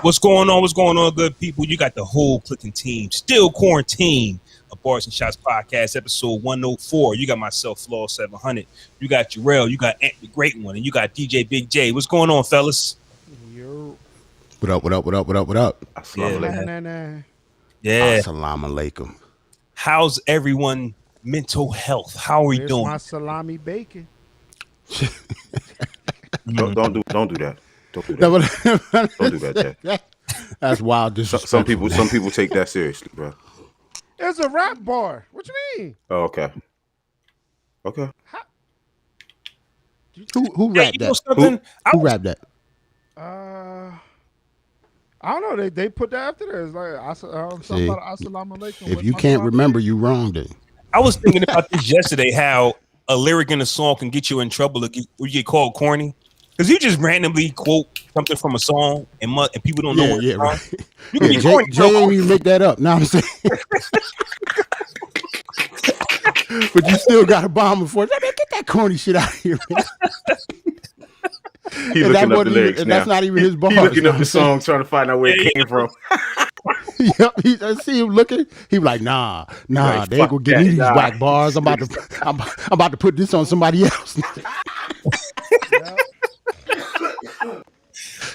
What's going on? What's going on, good people? You got the whole clicking team still quarantined. A Barz and Shotz Podcast, episode 104. You got myself, Flaw 700. You got Jerrell. You got Ant the Great One, and you got DJ Bg Jae. What's going on, fellas? Yo. What up? Yeah. Assalamu alaikum. How's everyone mental health? How are we doing? My salami bacon. Don't do that. Don't do that. Don't do that, Jay. That's wild. Some people take that seriously, bro. It's a rap bar. What you mean? Oh, okay. Who rapped that? Who rapped that? I don't know. They put that after there. It's like something about assalamu alaikum. If you can't remember, you wrong then. I was thinking about this yesterday. How a lyric in a song can get you in trouble or you get called corny. Because you just randomly quote something from a song and people don't know what it's right. You can be corny. Jay ain't even make that up. Now I'm saying. But you still got a bomb before. Man, get that corny shit out of here, man. He's looking up the lyrics now. That's not even his bar. He's looking up the song, trying to find out where it came from. Yep, I see him looking. He was like, nah, Like, they ain't gonna give me these whack bars. I'm about to put this on somebody else.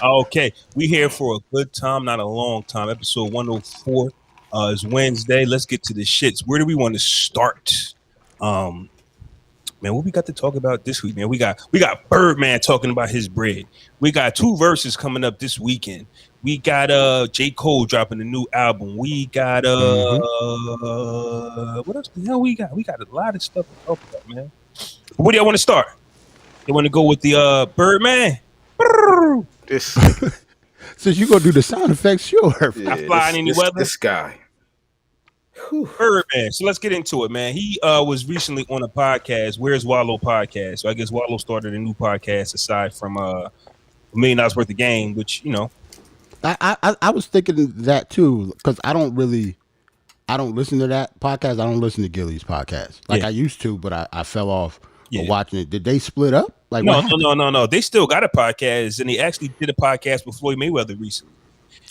Okay, we here for a good time, not a long time. Episode 104 is Wednesday. Let's get to the shits. Where do we want to start? Man, what we got to talk about this week, man? We got Birdman talking about his bread. We got 2 verses coming up this weekend. We got J. Cole dropping a new album. We got what else the hell we got? We got a lot of stuff to talk about, man. Where do y'all want to start? You want to go with the Birdman? Since you gonna do the sound effects, sure. Not flying any weather. This guy. Birdman. So let's get into it, man. He was recently on a podcast, Where's Wallow Podcast. So I guess Wallow started a new podcast aside from $1 million worth of game, which, you know. I was thinking that too, because I don't listen to that podcast. I don't listen to Gilly's podcast. I used to, but I fell off watching it. Did they split up? No. They still got a podcast, and they actually did a podcast with Floyd Mayweather recently.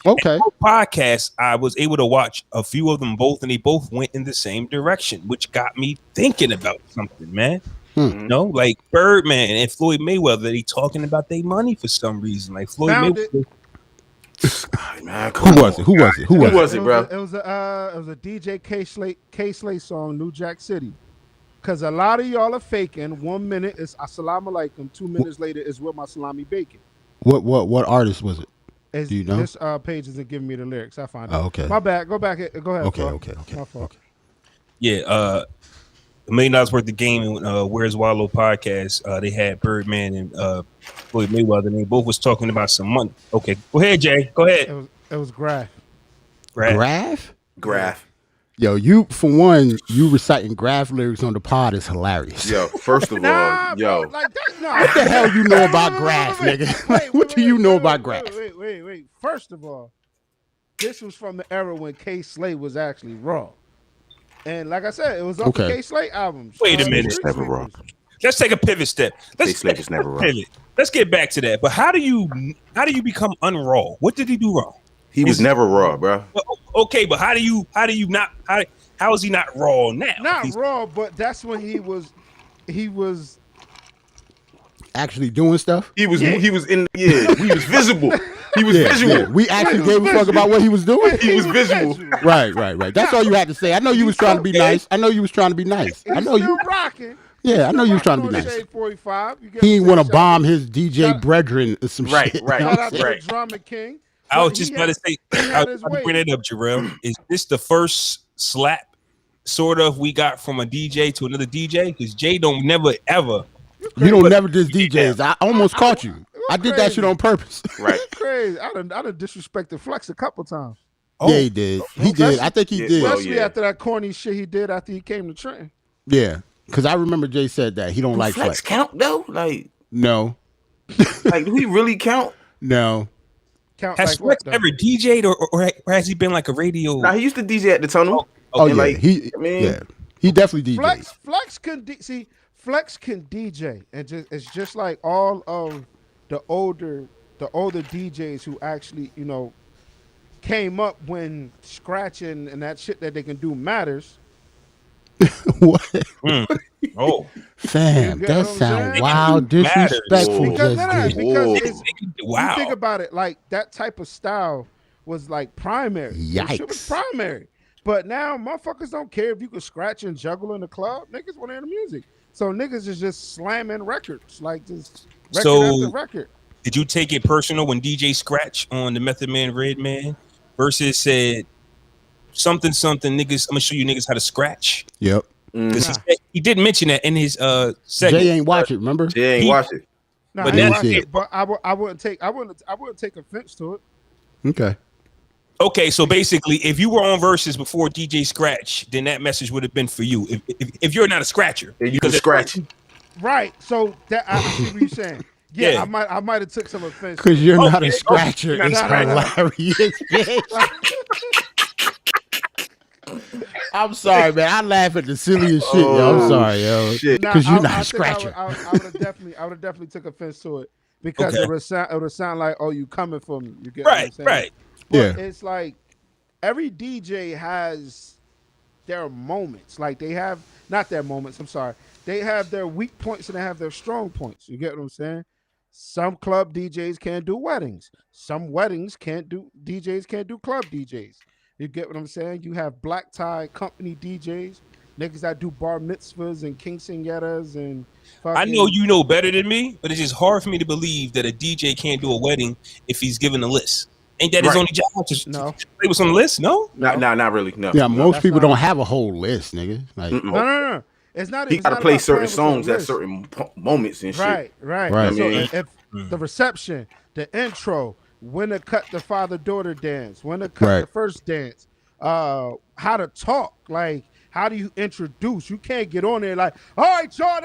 Okay. Podcast, I was able to watch a few of them both, and they both went in the same direction, which got me thinking about something, man. You know, like Birdman and Floyd Mayweather, they talking about their money for some reason. Like Floyd Mayweather. Man, Who was it, bro? It was a DJ K Slate song, New Jack City. Because a lot of y'all are faking. 1 minute is assalamu alaikum. 2 minutes later is with my salami bacon. What artist was it? Do you know? This page isn't giving me the lyrics. I find out. Oh, okay. My bad. Go back. Go ahead. Okay. My fault. Yeah, $1 million worth of game and Where's Wallow podcast. They had Birdman and Floyd Mayweather, and they both was talking about some money. Okay, go ahead, Jay. Go ahead. It was Graph. Graph. Yo, you reciting Graph lyrics on the pod is hilarious. Yo, first of all, bro, like that, what the hell you know about Graph, nigga? What do you know about Graph? Wait. First of all, this was from the era when K Slate was actually raw. And like I said, it was on the K Slate albums. Wait a minute. It's never raw. Let's take a pivot step. K Slate is never raw. Let's get back to that. But how do you become unraw? What did he do wrong? He was never raw, bro. Okay, but how is he not raw now? Not raw, but that's when he was actually doing stuff. He was in. He was visible. He was visual. Yeah. We actually gave a fuck about what he was doing. He was visual. Right. That's all you had to say. I know you was trying to be nice. I know you rocking. Yeah, I know you was trying to be nice. 45. He didn't want to bomb his DJ brethren or some shit. Right. Shout out to the Drama King. I was just about to say, I was going to bring it up, Jerrell. Is this the first slap sort of we got from a DJ to another DJ? Because Jay don't never ever. You don't never diss DJs. I almost caught you. I did that shit on purpose. Right. Crazy. I done disrespected Flex a couple times. Yeah, he did. He did. I think he did. Especially after that corny shit he did after he came to Trenton. Yeah. Because I remember Jay said that. He don't like Flex. Count, though? Like, no. Like, do he really count? No. Has Flex ever DJ'd or has he been like a radio? Nah, he used to DJ at the Tunnel. Yeah. Like, he definitely DJ'd. Flex can Flex can DJ, and it's just like all of the older DJs who actually, came up when scratching and that shit that they can do matters. What? Oh, fam, that sound wild, disrespectful. Because wow. You think about it, like that type of style was like primary. Yikes. It was primary. But now motherfuckers don't care if you can scratch and juggle in the club. Niggas want to hear the music. So niggas is just slamming records, like just record after record. Did you take it personal when DJ Scratch on the Method Man Redman versus said something niggas? I'm gonna show you niggas how to scratch. Yep. Because he did mention that in his segment. Jay ain't watch it, remember? Jay ain't watch it. No, but I wouldn't take offense to it. Okay. Okay, so basically, if you were on Versus before DJ Scratch, then that message would have been for you. If you're not a scratcher, you can scratch. Right. So that I see what you're saying. Yeah, I might have took some offense because you're not a scratcher. It's hilarious. I'm sorry, man. I laugh at the silliest shit, yo. I'm sorry, yo. Because you're not a scratcher. I would have definitely took offense to it because it would sound like, oh, you coming for me. You get what I'm saying? Right. But it's like every DJ has their moments. Like they have not their moments. I'm sorry. They have their weak points and they have their strong points. You get what I'm saying? Some club DJs can't do weddings. Some weddings DJs can't do club DJs. You get what I'm saying? You have black tie company DJs, niggas that do bar mitzvahs and quinceañeras and fucking... I know you know better than me, but it's just hard for me to believe that a DJ can't do a wedding if he's given a list. Ain't that his only job to play with some list? No, not really. No. Yeah, most people don't have a whole list, nigga. Like, no. It's not. He got to play certain songs at certain moments and shit. Right. So if the reception, the intro, when to cut the father-daughter dance, when to cut the first dance, how to talk, like how do you introduce? You can't get on there like, all right, y'all,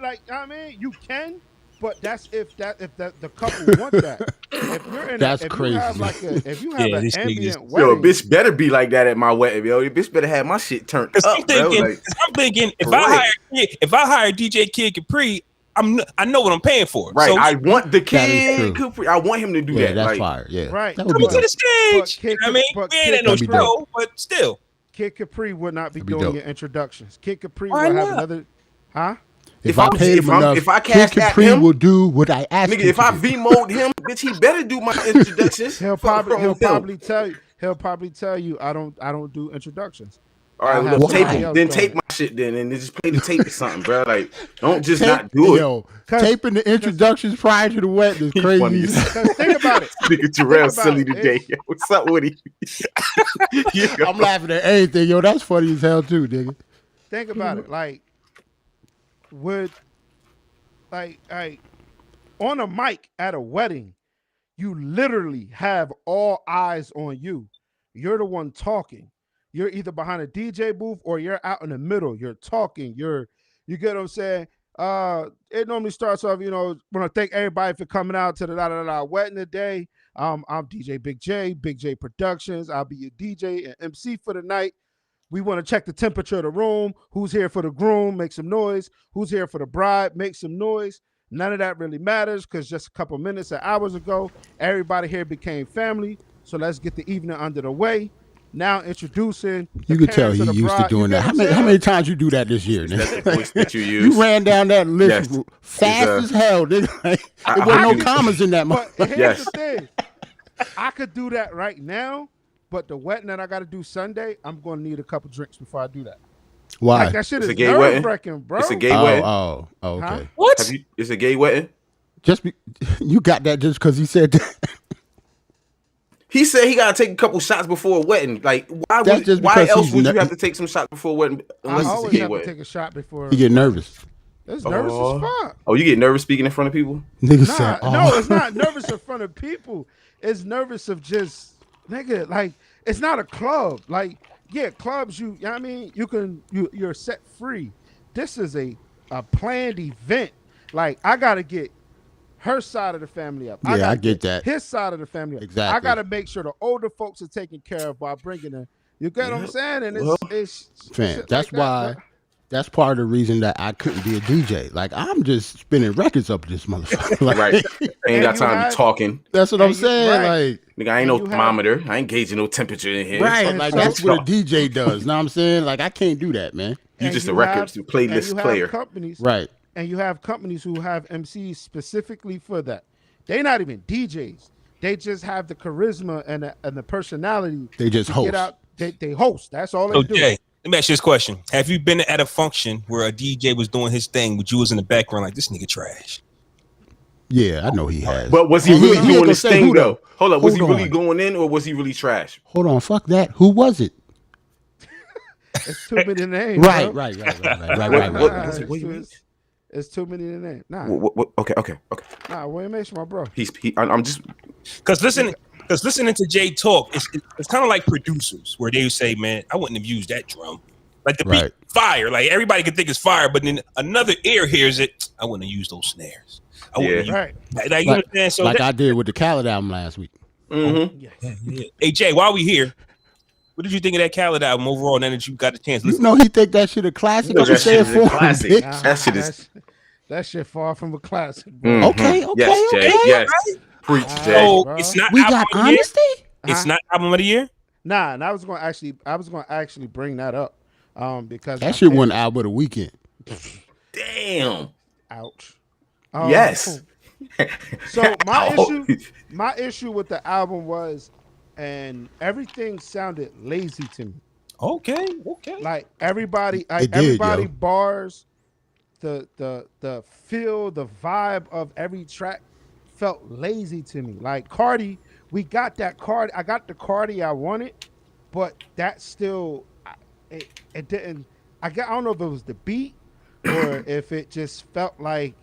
like I mean, you can, but that's if the couple want that. If you're in that's if crazy. You have if you have an ambient wedding, yo, bitch better be like that at my wedding, yo. Bitch better have my shit turned up. I'm thinking if I hire DJ Kid Capri, I know what I'm paying for. Right. So, I want the Kid Capri. I want him to do that. That's like, fire. Yeah. Right. Come to the stage. You know what I mean? We ain't at no show, but still. Kid Capri would not be doing your introductions. Kid Capri will have another. Huh? If I paid him enough, if I cast Kid Capri will do what I asked him. Nigga, if I V-mode him, bitch, he better do my introductions. He'll probably tell you I don't do introductions. All right, well, tape my shit then, and just play the tape or something, bro. Like, don't just not do it. Yo, taping the introductions prior to the wedding is crazy. Think about it. Nigga, Jerrell silly today. Yo, what's up with you? I'm laughing at anything, yo. That's funny as hell too, nigga. Think about it, like on a mic at a wedding, you literally have all eyes on you. You're the one talking. You're either behind a DJ booth or you're out in the middle. You're talking. You get what I'm saying? It normally starts off, want to thank everybody for coming out to the wedding today. I'm DJ Bg Jae, Bg Jae Productions. I'll be your DJ and MC for the night. We want to check the temperature of the room. Who's here for the groom? Make some noise. Who's here for the bride? Make some noise. None of that really matters because just a couple minutes or hours ago, everybody here became family. So let's get the evening under the way. now introducing. You could tell he used to doing that. How many times you do that this year? That's the voice that you use. You ran down that list fast as hell. There wasn't no commas in that. But here's the thing. I could do that right now, but the wedding that I got to do Sunday, I'm going to need a couple drinks before I do that. Why? Like, that shit is nerve-wracking, bro. It's a gay wedding. Oh, okay. Huh? What? It's a gay wedding? You got that just because he said that. He said he got to take a couple shots before a wedding. Like, why else would you have to take some shots before a wedding unless it's a gay wedding? Take a shot before. You get nervous. It's nervous as fuck. Oh, you get nervous speaking in front of people? Nigga said, no, it's not nervous in front of people. It's nervous of just, nigga, like, it's not a club. Like, yeah, clubs, you know what I mean? You're set free. This is a planned event. Like, I got to get her side of the family up. Yeah, I get that. His side of the family up. Exactly. I got to make sure the older folks are taken care of by bringing them. You get what I'm saying? And it's fam, that's like why. That's part of the reason that I couldn't be a DJ. Like, I'm just spinning records up this motherfucker. Like, right. I ain't got time to be talking. That's what I'm saying. Right. Like, nigga, I ain't no thermometer. I ain't gauging no temperature in here. Right. Like, that's what a DJ does. Know what I'm saying? Like, I can't do that, man. You just a records playlist player. Right. And you have companies who have MCs specifically for that. They're not even DJs. They just have the charisma and the personality. They just host. Get out. They host. That's all they do. Jay, let me ask you this question. Have you been at a function where a DJ was doing his thing, but you was in the background like, this nigga trash? Yeah, I know he has. But was he really doing his thing, though? Hold up. Was he really going in or was he really trash? Hold on. Fuck that. Who was it? It's too many names. Right. It's too many to name. Nah. Okay. Nah, William H, my bro. I'm just because listening to Jay talk, it's kind of like producers where they would say, "Man, I wouldn't have used that drum." Like the beat fire, like everybody can think it's fire, but then another ear hears it. I wouldn't have used those snares. Right. Like, you understand? So like I did with the Khaled album last week. Mm-hmm. Yeah. Hey Jay, while we here, what did you think of that Khaled album overall? Now that you got the chance, you know he think that shit a classic. That shit is a classic. That shit far from a classic. Mm-hmm. Okay. Yes, Jay. Yes. Preach, Jay. So it's not. We got honesty. It's not album of the year. Nah, and I was going to actually bring that up, because that shit won album of the weekend. Damn. Ouch. Yes. So my issue with the album was, and everything sounded lazy to me. Okay. Like everybody, Barz, the feel, the vibe of every track felt lazy to me. Like Cardi, we got that Cardi. I got the Cardi I wanted, but that still, it didn't. I don't know if it was the beat or if it just felt like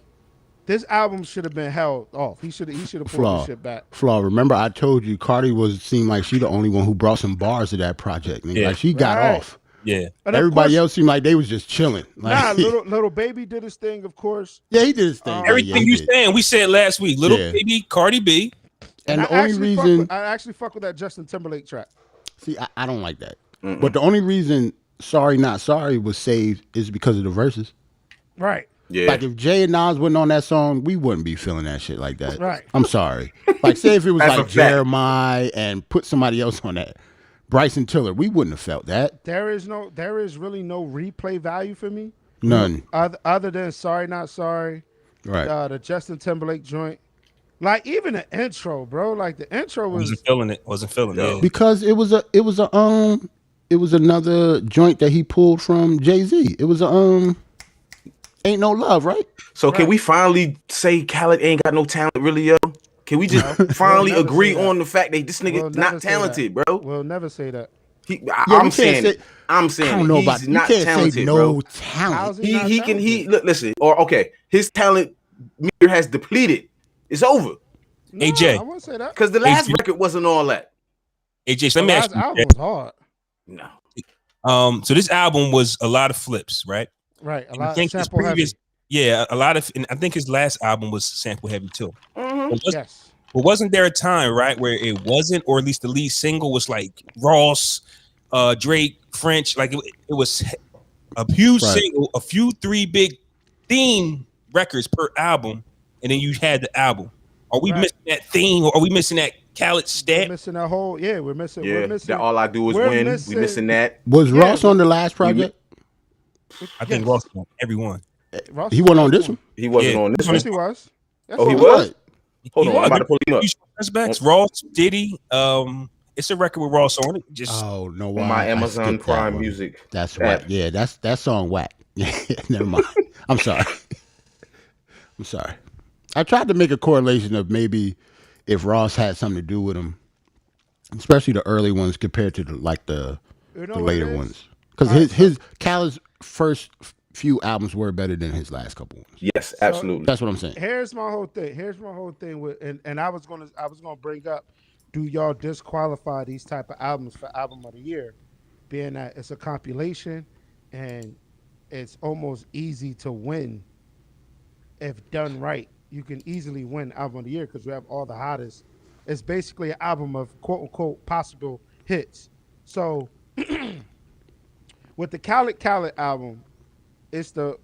this album should have been held off. He should have pulled this shit back. Flaw. Remember, I told you Cardi seemed like she the only one who brought some bars to that project. Yeah. Like she got off. Yeah. And everybody else seemed like they was just chilling. Like, little baby did his thing, of course. Yeah, he did his thing. Everything you saying, we said last week. Little baby, Cardi B. And the only reason I actually fuck with that Justin Timberlake track. See, I don't like that. Mm-mm. But the only reason Sorry Not Sorry was saved is because of the verses. Right. Yeah. Like if Jay and Nas wasn't on that song, we wouldn't be feeling that shit like that. Right. I'm sorry. Like say if it was like Jeremiah and put somebody else on that, Bryson Tiller, we wouldn't have felt that. There is really no replay value for me. None. Other than Sorry Not Sorry. Right. The Justin Timberlake joint. Like even the intro, bro. Like the intro wasn't feeling it. Because it was another joint that he pulled from Jay-Z. It was Ain't No Love, right? So can we finally say Khaled ain't got no talent, really, yo? Can we just finally agree on the fact that this nigga not talented, bro? We'll never say that. I'm saying I don't know he's not talented, no bro. Talent. Look, listen, or okay, his talent meter has depleted. It's over. No, AJ, I won't say that because the last record wasn't all that. AJ, so let me ask you. Album was hard. No. So this album was a lot of flips, right? Right. A lot of sample heavy. Yeah, a lot of. And I think his last album was sample heavy too. Mm-hmm. Yes. But wasn't there a time, right, where it wasn't, or at least the lead single was like Ross, Drake, French, like it was a huge single, a few 3 big theme records per album, and then you had the album. Are we missing that theme, or are we missing that Khaled stamp. We're missing that whole. Yeah, we're missing. Yeah, we're missing. that all I do is win. We missing that. Was Ross on the last project? I think Ross on every one. He wasn't on this one. He wasn't on this one. Yes, he was. Oh, he was. Hold on, I'm about to pull him up. Respects Ross, Diddy. It's a record with Ross on it. Just no, why? My Amazon Prime Music. That's right. Yeah, that song whack. Never mind. I'm sorry. I tried to make a correlation of maybe if Ross had something to do with him, especially the early ones compared to the later ones, because his Khaled's first few albums were better than his last couple ones. Yes, absolutely. That's what I'm saying. Here's my whole thing with, and I was gonna bring up, do y'all disqualify these type of albums for album of the year, being that it's a compilation and it's almost easy to win if done right. You can easily win album of the year because we have all the hottest. It's basically an album of quote unquote possible hits. So with the Khaled album, it's the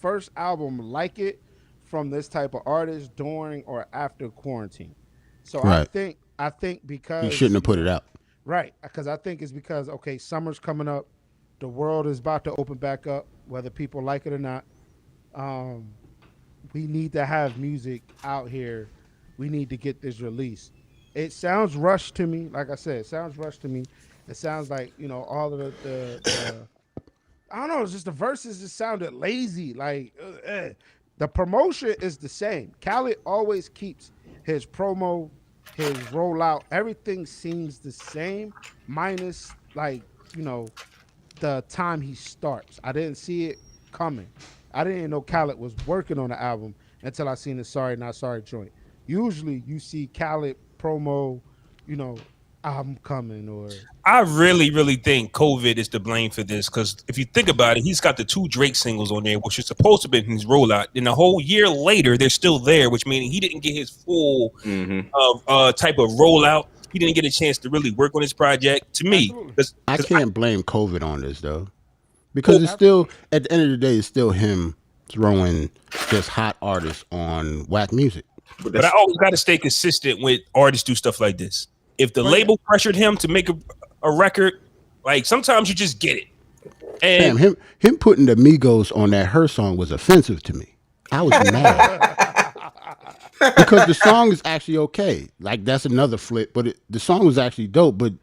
first album like it from this type of artist during or after quarantine. So right. I think because you shouldn't have put it out. Right, because I think it's because summer's coming up, the world is about to open back up, whether people like it or not. We need to have music out here. We need to get this released. It sounds rushed to me. Like I said, it sounds rushed to me. It sounds like, all of the I don't know, it's just the verses just sounded lazy. Like, the promotion is the same. Khaled always keeps his promo, his rollout, everything seems the same, minus, the time he starts. I didn't see it coming. I didn't even know Khaled was working on the album until I seen the Sorry Not Sorry joint. Usually you see Khaled promo, I'm coming, or I really, really think COVID is to blame for this, because if you think about it, he's got the 2 Drake singles on there, which is supposed to be his rollout. And a whole year later, they're still there, which means he didn't get his full type of rollout. He didn't get a chance to really work on his project. To me, I can't blame COVID on this though, because it's still, at the end of the day, it's still him throwing just hot artists on whack music. But I always got to stay consistent with artists do stuff like this. If the label pressured him to make a record, sometimes you just get it. And damn, him putting the Migos on that Her song was offensive to me. I was mad. Because the song is actually okay. That's another flip, but the song was actually dope, but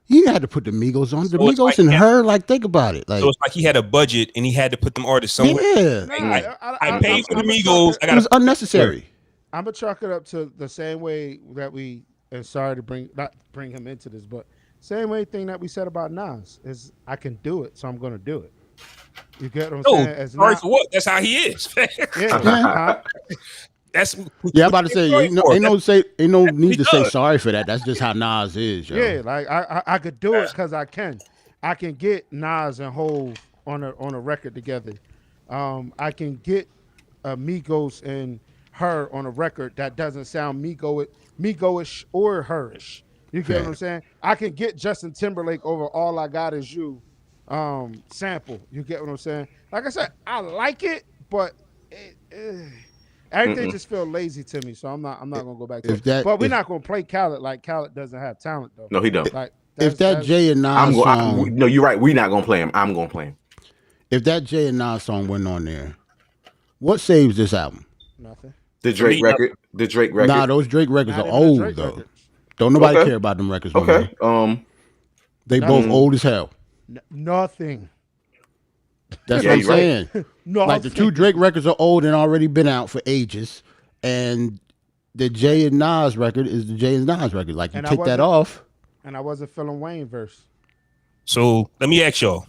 you had to put the Migos on. The Migos and Her, think about it. So it's like he had a budget and he had to put them artists somewhere. Yeah. I paid for the Migos. It was unnecessary. I'm going to chalk it up to the same way that and sorry to not bring him into this, but same way thing that we said about Nas is I can do it, so I'm going to do it. You get what I'm saying? Sorry for what? That's how he is. That's I'm about to say, ain't no need to say sorry for that. That's just how Nas is, yo. Yeah, I could do it because I can get Nas and Hov on a record together. I can get Migos and Her on a record that doesn't sound Migo-ish or Her-ish. You get what I'm saying? I can get Justin Timberlake over All I Got Is You sample. You get what I'm saying? Like I said, I like it, but everything just feels lazy to me. So I'm not gonna go back to it. But we're not gonna play Khaled like Khaled doesn't have talent though. No, he don't. If that Jay and Nas song, no, you're right. We're not gonna play him. I'm gonna play him. If that Jay and Nas song went on there, what saves this album? Nothing. The Drake record. Nah, those Drake records are old though. Don't nobody care about them records. Okay. They both old as hell. Nothing. That's what I'm saying. Like the 2 Drake records are old and already been out for ages, and the Jay and Nas record is the Jay and Nas record. Like you take that off. And I wasn't feeling Wayne verse. So let me ask y'all.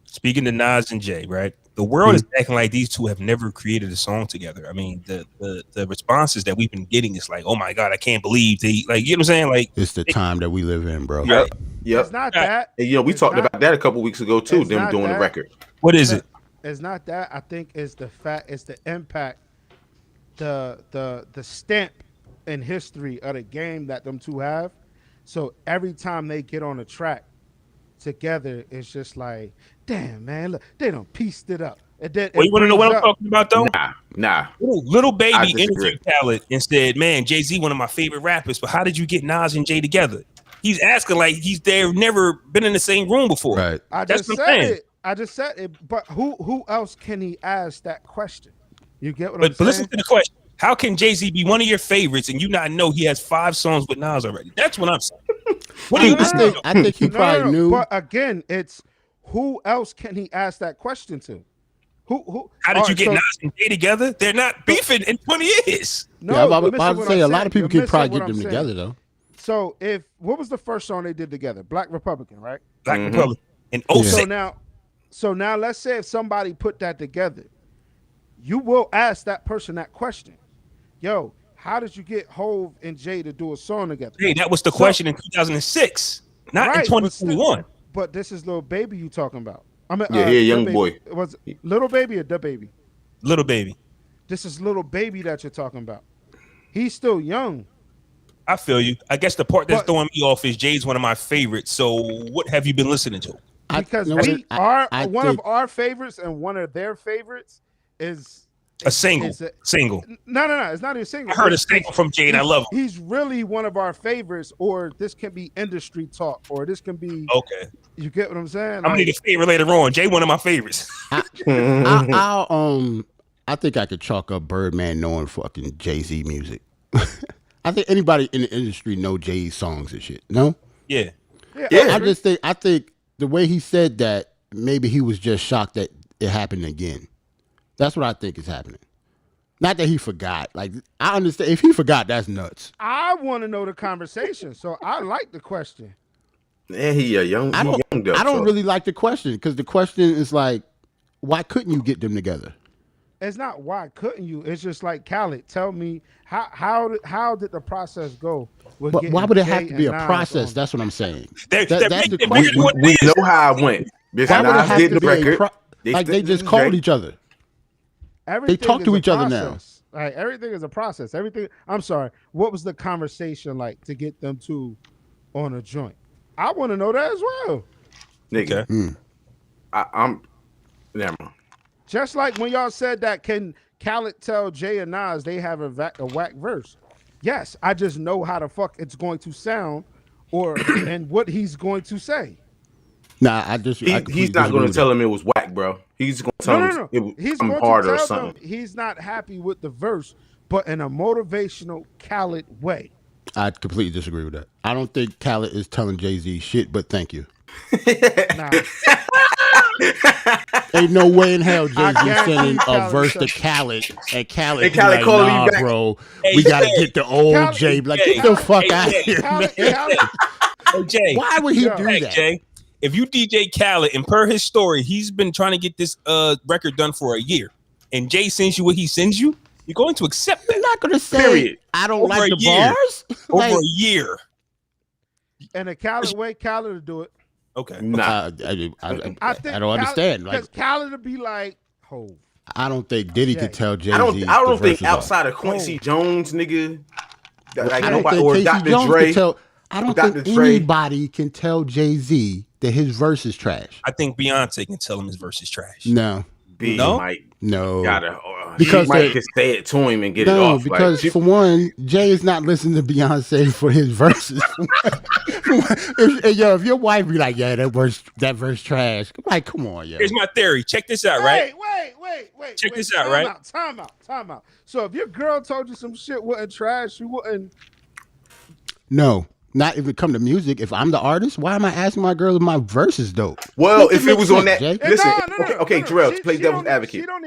Speaking to Nas and Jay, right? The world is acting like these two have never created a song together. I mean, the responses that we've been getting is like, oh my God, I can't believe they, you know what I'm saying? Like, it's the time that we live in, bro. Yep. It's not that. And, we talked about that a couple weeks ago too, them doing the record. What is it? It's not that. I think it's the fact, it's the impact, the stamp in history of the game that them two have. So every time they get on a track together, it's just like, damn, man, look, they done pieced it up. And then you want to know what I'm talking about, though? Nah. Little Baby interviewed Khaled and said, "Man, Jay-Z, one of my favorite rappers, but how did you get Nas and Jay together?" He's asking like they've never been in the same room before. Right. I just said it. But who else can he ask that question? You get what I'm saying? But listen to the question. How can Jay-Z be one of your favorites and you not know he has 5 songs with Nas already? That's what I'm saying. What do you think? I think he probably knew. But again, it's who else can he ask that question to? Who? How did you get Nas and Jay together? They're not beefing in 20 years. No, yeah, I was about to say a lot of people can probably get them together though. So what was the first song they did together? Black Republican, right? Black Republican. And So now let's say if somebody put that together, you will ask that person that question. Yo, how did you get Hove and Jay to do a song together? Hey, that was the question in 2006, not in 2021. But this is Lil Baby you talking about. I mean, young boy. Was it Little Baby or Da Baby? Little Baby. This is Little Baby that you're talking about. He's still young. I feel you. I guess the part that's throwing me off is Jay's one of my favorites. So what have you been listening to? Because one of our favorites and one of their favorites is a single. Single. No. It's not a single. I heard a single from Jay and I love him. He's really one of our favorites, or this can be industry talk, or this can be okay. You get what I'm saying? I'm gonna need a favorite later on. Jay, one of my favorites. I think I could chalk up Birdman knowing fucking Jay-Z music. I think anybody in the industry know Jay's songs and shit. No? Yeah. I think the way he said that, maybe he was just shocked that it happened again. That's what I think is happening. Not that he forgot. Like, I understand. If he forgot, that's nuts. I want to know the conversation, so I like the question. Yeah, he a young. I don't really like the question because the question is like, why couldn't you get them together? It's not why couldn't you. It's just like, Khaled, tell me how did the process go? But why would it have to be a process? That's what I'm saying. We know how it went. Why would it have to be a like they just called each other? They talk to each other now. Right, everything is a process. Everything. I'm sorry. What was the conversation like to get them two on a joint? I want to know that as well. Nigga, I'm never mind. Just like when y'all said that, can Khaled tell Jay and Nas they have a whack verse? Yes, I just know how the fuck it's going to sound, and what he's going to say. Nah, he's not going to tell him it was whack, bro. He's going to tell him it was harder or something. He's not happy with the verse, but in a motivational Khaled way. I completely disagree with that. I don't think Khaled is telling Jay-Z shit, but thank you. Nah. Ain't no way in hell Jay-Z sending a verse to Khaled and Khaled like, calling nah, me back. bro, we gotta get the old Jay. Like, get the fuck out of here, man. Hey, Jay, why would he do that? Jay, if you DJ Khaled, and per his story, he's been trying to get this record done for a year, and Jay sends you what he sends you, you're going to accept that. You're not going to say, I don't like the bars? Over a year. And a Khaled way, Khaled to do it. Okay. Nah. I don't understand. Because Khaled would be like, Hove. I don't think Diddy could tell Jay-Z. I don't think outside of Quincy Jones, nigga, I don't think Casey Jones could tell. I don't think anybody can tell Jay-Z that his verse is trash. I think Beyonce can tell him his verse is trash. No. Gotta, because he might just say it to him and get it off. Because for one, Jay is not listening to Beyonce for his verses. If your wife be like, yeah, that verse trash. I'm like, come on, yo. Here's my theory. Check this out, right? Wait. Check this out, right? Time out. So if your girl told you some shit wasn't trash, you wouldn't. No. Not if it come to music. If I'm the artist, why am I asking my girl if my verse is dope? Well, if it was on that, listen. Okay, Jerrell, play devil's advocate. You don't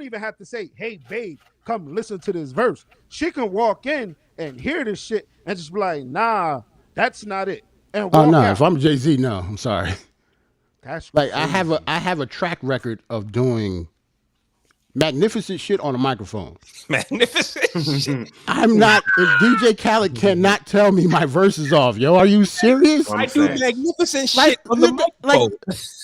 even have to say, "Hey, babe, come listen to this verse." She can walk in and hear this shit and just be like, "Nah, that's not it." And walk out. If I'm Jay-Z, no, I'm sorry. That's like crazy. I have a track record of doing magnificent shit on a microphone. Magnificent shit. I'm not. If DJ Khaled cannot tell me my verse is off, yo, are you serious? I do magnificent shit on the microphone.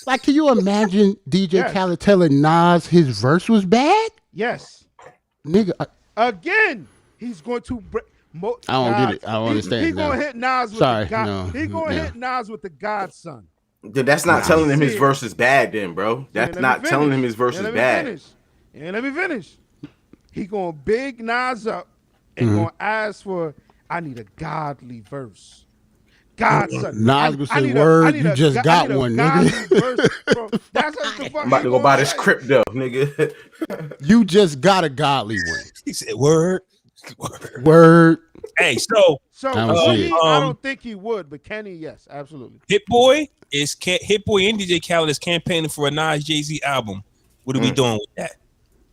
Like, can you imagine DJ Khaled telling Nas his verse was bad? Yes, nigga. Again, he's going to. I don't get it. I don't understand. He's gonna hit Nas with Sorry, the God. no. He's gonna hit Nas with the Godson. That's not telling him his verse is bad, then, bro. That's not telling him his verse is bad. And let me finish. He gonna big Nas up and gonna ask for, I need a godly verse. God, son. Nas gonna say, word, you just got one, nigga. Verse, that's what the fuck I'm about to go buy this crypto, nigga. You just got a godly one. He said, word. I Hey, don't think he would, but Kenny, yes, absolutely. Hit Boy and DJ Khaled is campaigning for a Nas Jay-Z album. What are we doing with that?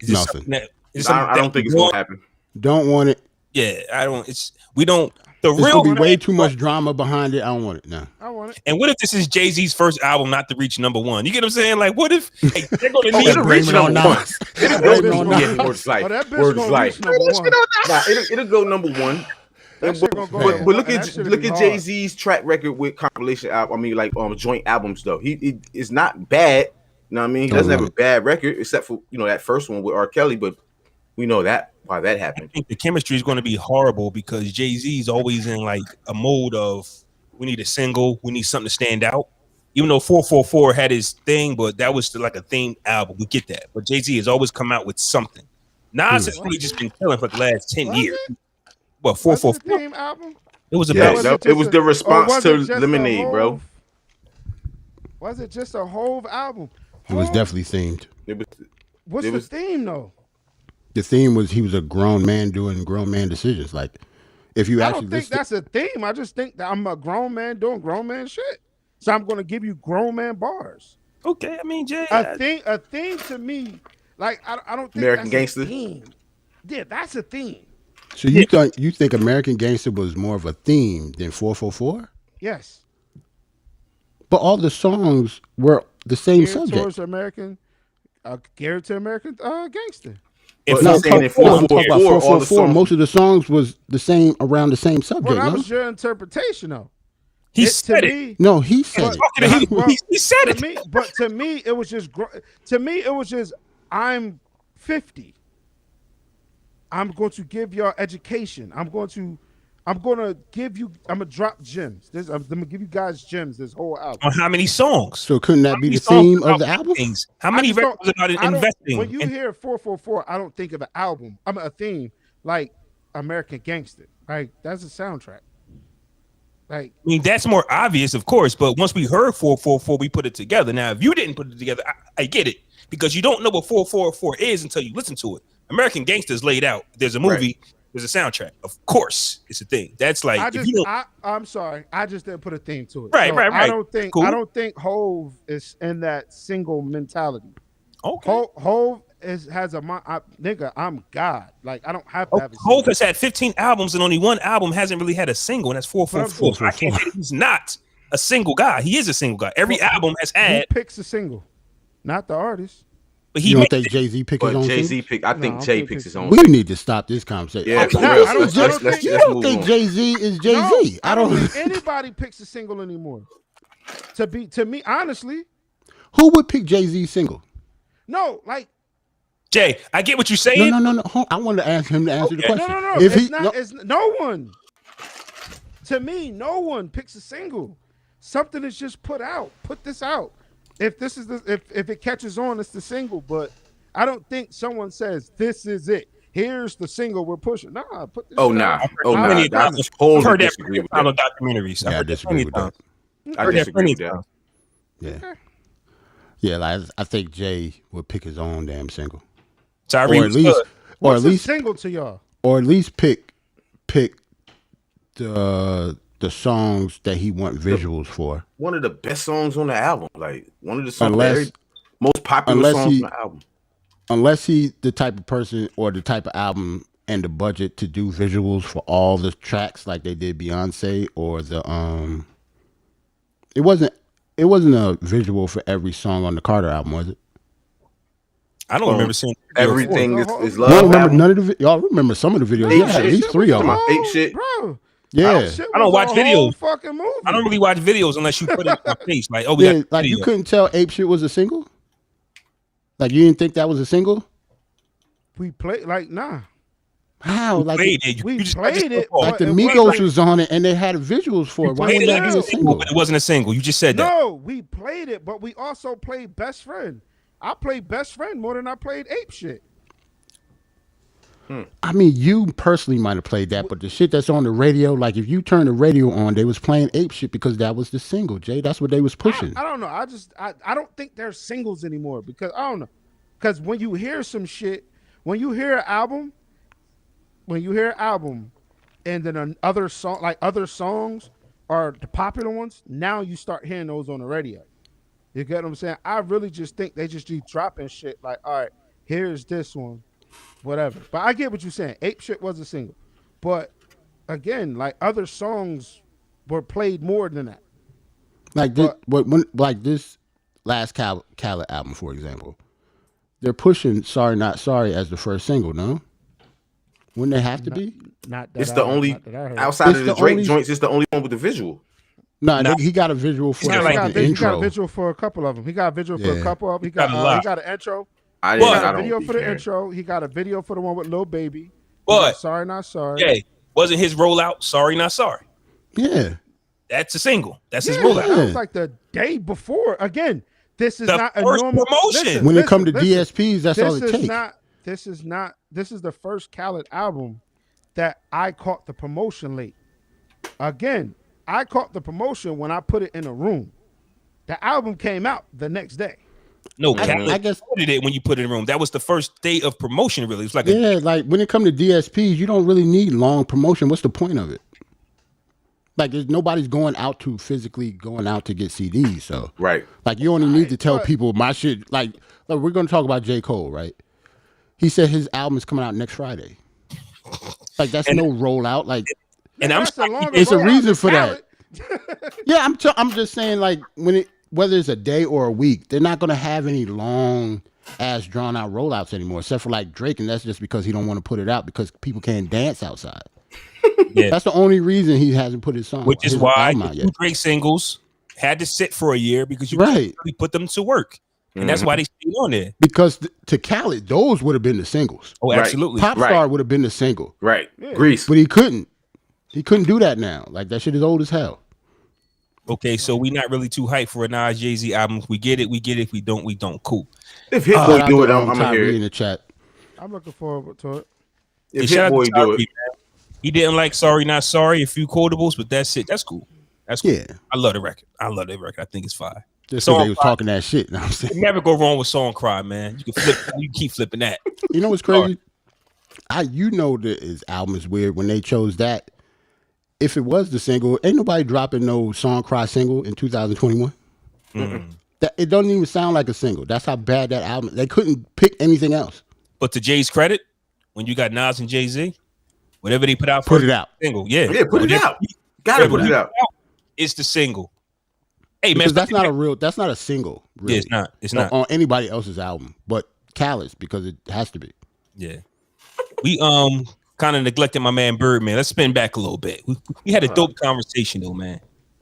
Nothing. I don't think it's gonna happen. Don't want it. Yeah, I don't. We don't. There's gonna be way too much drama behind it. I don't want it. No. I want it. And what if this is Jay-Z's first album not to reach number one? You get what I'm saying? Like, what if they're going to need to reach number one? It'll go number one. But look at Jay-Z's track record with compilation album. I mean, like joint albums though. He is not bad. You know what I mean? He doesn't have a bad record except for that first one with R. Kelly. But we know that why that happened. I think the chemistry is going to be horrible because Jay-Z is always in like a mode of we need a single, we need something to stand out. Even though 444 had his thing, but that was still like a themed album. We get that. But Jay-Z has always come out with something. Nas has really just been killing for the last 10 years. What, 444? Theme album? It was it was the response to Lemonade, bro. Was it just a Hove album? It was definitely themed. What's the theme though? The theme was he was a grown man doing grown man decisions. Like, if you I actually don't think that's a theme. I just think that I'm a grown man doing grown man shit. So I'm going to give you grown man bars. Okay, I mean, Jay. A theme to me, like I don't think American that's Gangster. a theme. Yeah, that's a theme. So you think American Gangster was more of a theme than 444? Yes. But all the songs were the same subject. Towards American, geared to American Gangster. I'm talking about 444. Most of the songs was the same around the same subject. Well, that was your interpretation, though. He said it. No, he said it. He said it. But to me, it was just. I'm 50. I'm going to give y'all education. I'm going to give you. I'm gonna drop gems. I'm gonna give you guys gems. This whole album. On how many songs? So couldn't that be the theme of the album? How many records about investing? When you hear 444, I don't think of an album. I'm a theme like American Gangster. Right? That's a soundtrack. Like, I mean, that's more obvious, of course. But once we heard 444, we put it together. Now, if you didn't put it together, I get it because you don't know what 444 is until you listen to it. American Gangster is laid out. There's a movie. Right. There's a soundtrack. Of course, it's a thing. That's like I'm sorry. I just didn't put a theme to it. Right. I don't think Hove is in that single mentality. Okay. Hove has a nigga. I'm God. Like I don't have to have a single. Hove has had 15 albums and only one album hasn't really had a single, and that's 444. I can't say he's not a single guy. He is a single guy. Every album has had. Who picks a single? Not the artist. But you don't think Jay-Z pick his own Jay-Z pick? I think Jay picks his own. We need to stop this conversation. Yeah, I don't think Jay-Z is Jay-Z. No, I don't think anybody picks a single anymore. To me, honestly, who would pick Jay-Z's single? No, like Jay. I get what you're saying. No. I wanted to ask him to answer the question. No. It's no one. To me, no one picks a single. Something is just put out. Put this out. If this is if it catches on, it's the single. But I don't think someone says this is it. Here's the single we're pushing. Nah, put this. I've heard that from documentaries. Yeah, I disagree with that. I disagree with that. Yeah. Yeah, like I think Jay would pick his own damn single. Or at least single to y'all. Or at least pick the songs that he want visuals for. One of the best songs on the album, like one of the songs most popular songs on the album. Unless he's the type of person or the type of album and the budget to do visuals for all the tracks like they did Beyonce or the It wasn't a visual for every song on the Carter album, was it? I don't remember seeing everything. Is love. You don't remember none of the y'all remember some of the videos? Yeah, at least 3 of them. Ape shit, bro. Yeah, I don't watch videos. Fucking movie. I don't really watch videos unless you put it in my face. Like, like you couldn't tell Ape Shit was a single. Like you didn't think that was a single? We play like nah. How? Like played it. We just played it. like the but it Migos wasn't- was on it and they had visuals for it. Why played would it that like be a a single, single? but it wasn't a single. You just said that. No, we played it, but we also played Best Friend. I played Best Friend more than I played Ape Shit. I mean, you personally might have played that, but the shit that's on the radio, like if you turn the radio on, they was playing Ape Shit because that was the single, Jay. That's what they was pushing. I don't know. I don't think they're singles anymore because I don't know. Because when you hear some shit, when you hear an album, and then other songs are the popular ones, now you start hearing those on the radio. You get what I'm saying? I really just think they just keep dropping shit like, all right, here's this one, whatever. But I get what you're saying. Ape Shit was a single. But again, like other songs were played more than that. Like this, like this last Khaled album, for example, they're pushing "Sorry Not Sorry" as the first single. No, wouldn't they have to be? Not that It's the only outside It's of the the Drake only- joints. It's the only one with the visual. No, Nah. he got a visual for It's the not like fucking he got a intro. visual for a couple of them. He got a visual for Yeah. a couple of them. He Got a got lot. he got an intro. I He didn't. got I a don't video be for the caring. intro. He got a video for the one with Lil Baby. He But got Sorry Not Sorry. yeah, wasn't his rollout Sorry Not Sorry? Yeah, That's a single. That's his Yeah, rollout. that was like the day before. Again, this is The not a first normal promotion. Listen, when it listen, come to listen. DSPs, that's all it This takes. This is the first Khaled album that I caught the promotion late. Again, I caught the promotion when I put it in a room. The album came out the next day. No, I Khaled guess- promoted it when you put it in the room. That was the first day of promotion. Really, it was like Yeah, like when it come to DSPs, you don't really need long promotion. What's the point of it? Like, nobody's going out to get CDs. So, Right. like, you only need to tell but- people my shit. Like, look, we're going to talk about J. Cole, right? He said his album is coming out next Friday. Like, that's no rollout. Like, and I'm That's a longer it's a rollout reason than for that. Khaled. yeah, I'm just saying, like, whether it's a day or a week, they're not going to have any long ass drawn out rollouts anymore, except for like Drake, and that's just because he don't want to put it out because people can't dance outside. Yeah. That's the only reason he hasn't put his song, which is his why album out the yet. two Drake singles had to sit for a year because you Right. couldn't really put them to work, and that's why they stayed on there. Because to Khaled, those would have been the singles. Oh, Right. absolutely. Pop Right. Star would have been the single, Right. Yeah. Grease. but he couldn't. He couldn't do that now. Like, that shit is old as hell. Okay, so we not really too hyped for a Nas Jay-Z album. We get it. If we don't, we don't. Cool. If Hit Shout Boy out do it, to, I'm gonna Tyree hear in it. the chat. I'm looking forward to it. Yeah, If shout Hit out Boy to do Tyree, it, man. He didn't like Sorry Not Sorry, a few quotables, but that's it. That's cool. That's cool. Yeah, I love the record. I think it's fire. just Song because they was Cry. talking that shit. You know what I'm saying? You never go wrong with Song Cry, man. You can flip. You keep flipping that. You know what's crazy? You know that his album is weird when they chose that. If it was the single, ain't nobody dropping no Song Cry single in 2021. That it doesn't even sound like a single. That's how bad that album. They couldn't pick anything else. But to Jay's credit, when you got Nas and Jay-Z, whatever they put out, Put first, it out. Single, yeah, Yeah, put it Whatever- out. Gotta put it out. It's the single. Hey, man, Because that's not a single. Really, Yeah, it's not. It's not. on anybody else's album, but Khaled's because it has to be. Yeah. We kind of neglected my man Birdman. Let's spin back a little bit. We had a dope conversation though, man.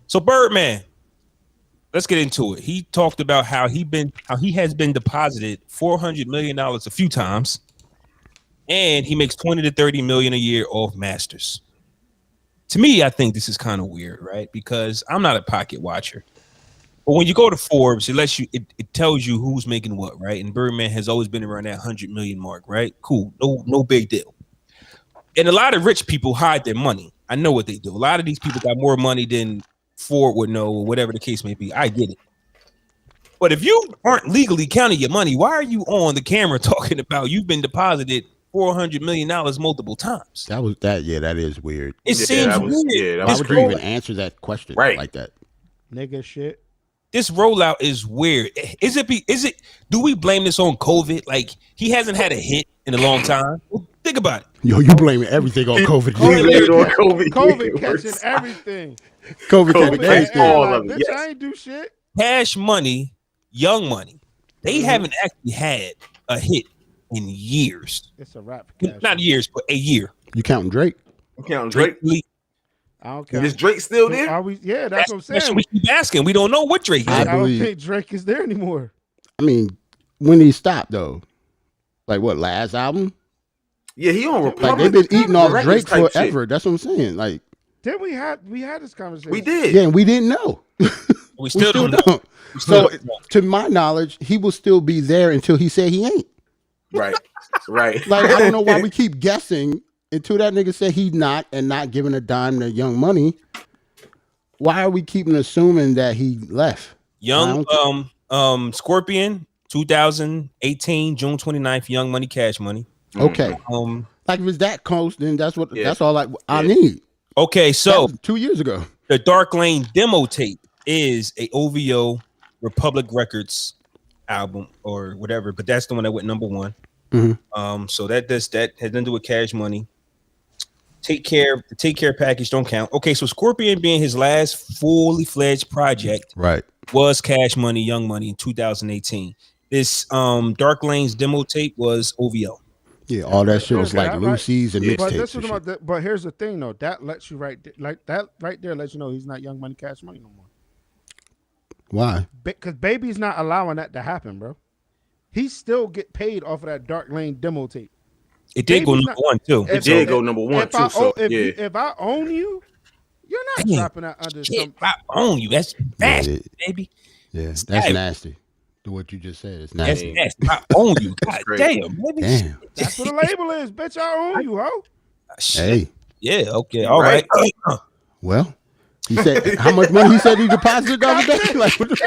So Birdman, let's get into it. He talked about how he has been deposited $400 million a few times, and he makes 20 to 30 million a year off masters. To me, I think this is kind of weird, right? Because I'm not a pocket watcher. But when you go to Forbes, it tells you who's making what, right? And Birdman has always been around that 100 million mark, right? Cool. No big deal. And a lot of rich people hide their money. I know what they do. A lot of these people got more money than Ford would know, or whatever the case may be. I get it. But if you aren't legally counting your money, why are you on the camera talking about you've been deposited $400 million multiple times? That is weird. It Yeah, seems that was- weird. yeah, that Why was would you crazy. even answer that question Right. like that? Nigga shit. This rollout is weird. Do we blame this on COVID? Like, he hasn't had a hit in a long time. Well, think about it. Yo, you blaming everything on COVID. We blame it on COVID. COVID catching everything. COVID COVID catching catching everything. all like, of it, bitch, yes. I ain't do shit. Cash Money, Young Money, they haven't actually had a hit in years. It's a rap. for Cash. Not years, but a year. You counting Drake? I'm counting Drake. I don't care. Is Drake still there? Are we? Yeah, that's what I'm That's saying. what we keep asking. We don't know what Drake is. I I don't believe- think Drake is there anymore. I mean, when he stopped though, like what last album? Yeah, he on Republic. Like they've been eating off Records Drake type forever. shit. That's what I'm saying. Like Then we had this conversation. We did. yeah, and we didn't know. We still don't know. We So still don't know. to my knowledge, he will still be there until he said he ain't. Right. Right. Like I don't know why we keep guessing until that nigga said he's not and not giving a dime to Young Money. Why are we keeping assuming that he left? Young Scorpion 2018 June 29th Young Money Cash Money. Okay. Like if it's that close, then that's what that's all I need. Okay, so 2 years ago. the Dark Lane demo tape is a OVO Republic Records album or whatever, but that's the one that went number one. So that has nothing to do with Cash Money. The Take Care package don't count. Okay, so Scorpion being his last fully fledged project, Right, was Cash Money, Young Money in 2018. This Dark Lane's demo tape was OVO. Yeah, all that shit was Okay, like right. Lucy's and But mixtapes. this and was shit. but here's the thing though. That lets you like that right there lets you know he's not Young Money Cash Money no more. Why? Because Baby's not allowing that to happen, bro. He still get paid off of that Dark Lane demo tape. It did go Baby's number one too. It did go number one too. So yeah. If I own you, you're not Damn. dropping that under Shit, some. I own you. That's fast, Yeah. baby. Yeah, that's Hey. nasty. To what you just said, it's That's nasty. nasty. I own you. God crazy. damn, baby. Damn. That's what the label is, bitch. I own you, ho. Hey, Yeah. Okay. All Right. right. well, he said how much money he said he deposited the other day. Like, what the,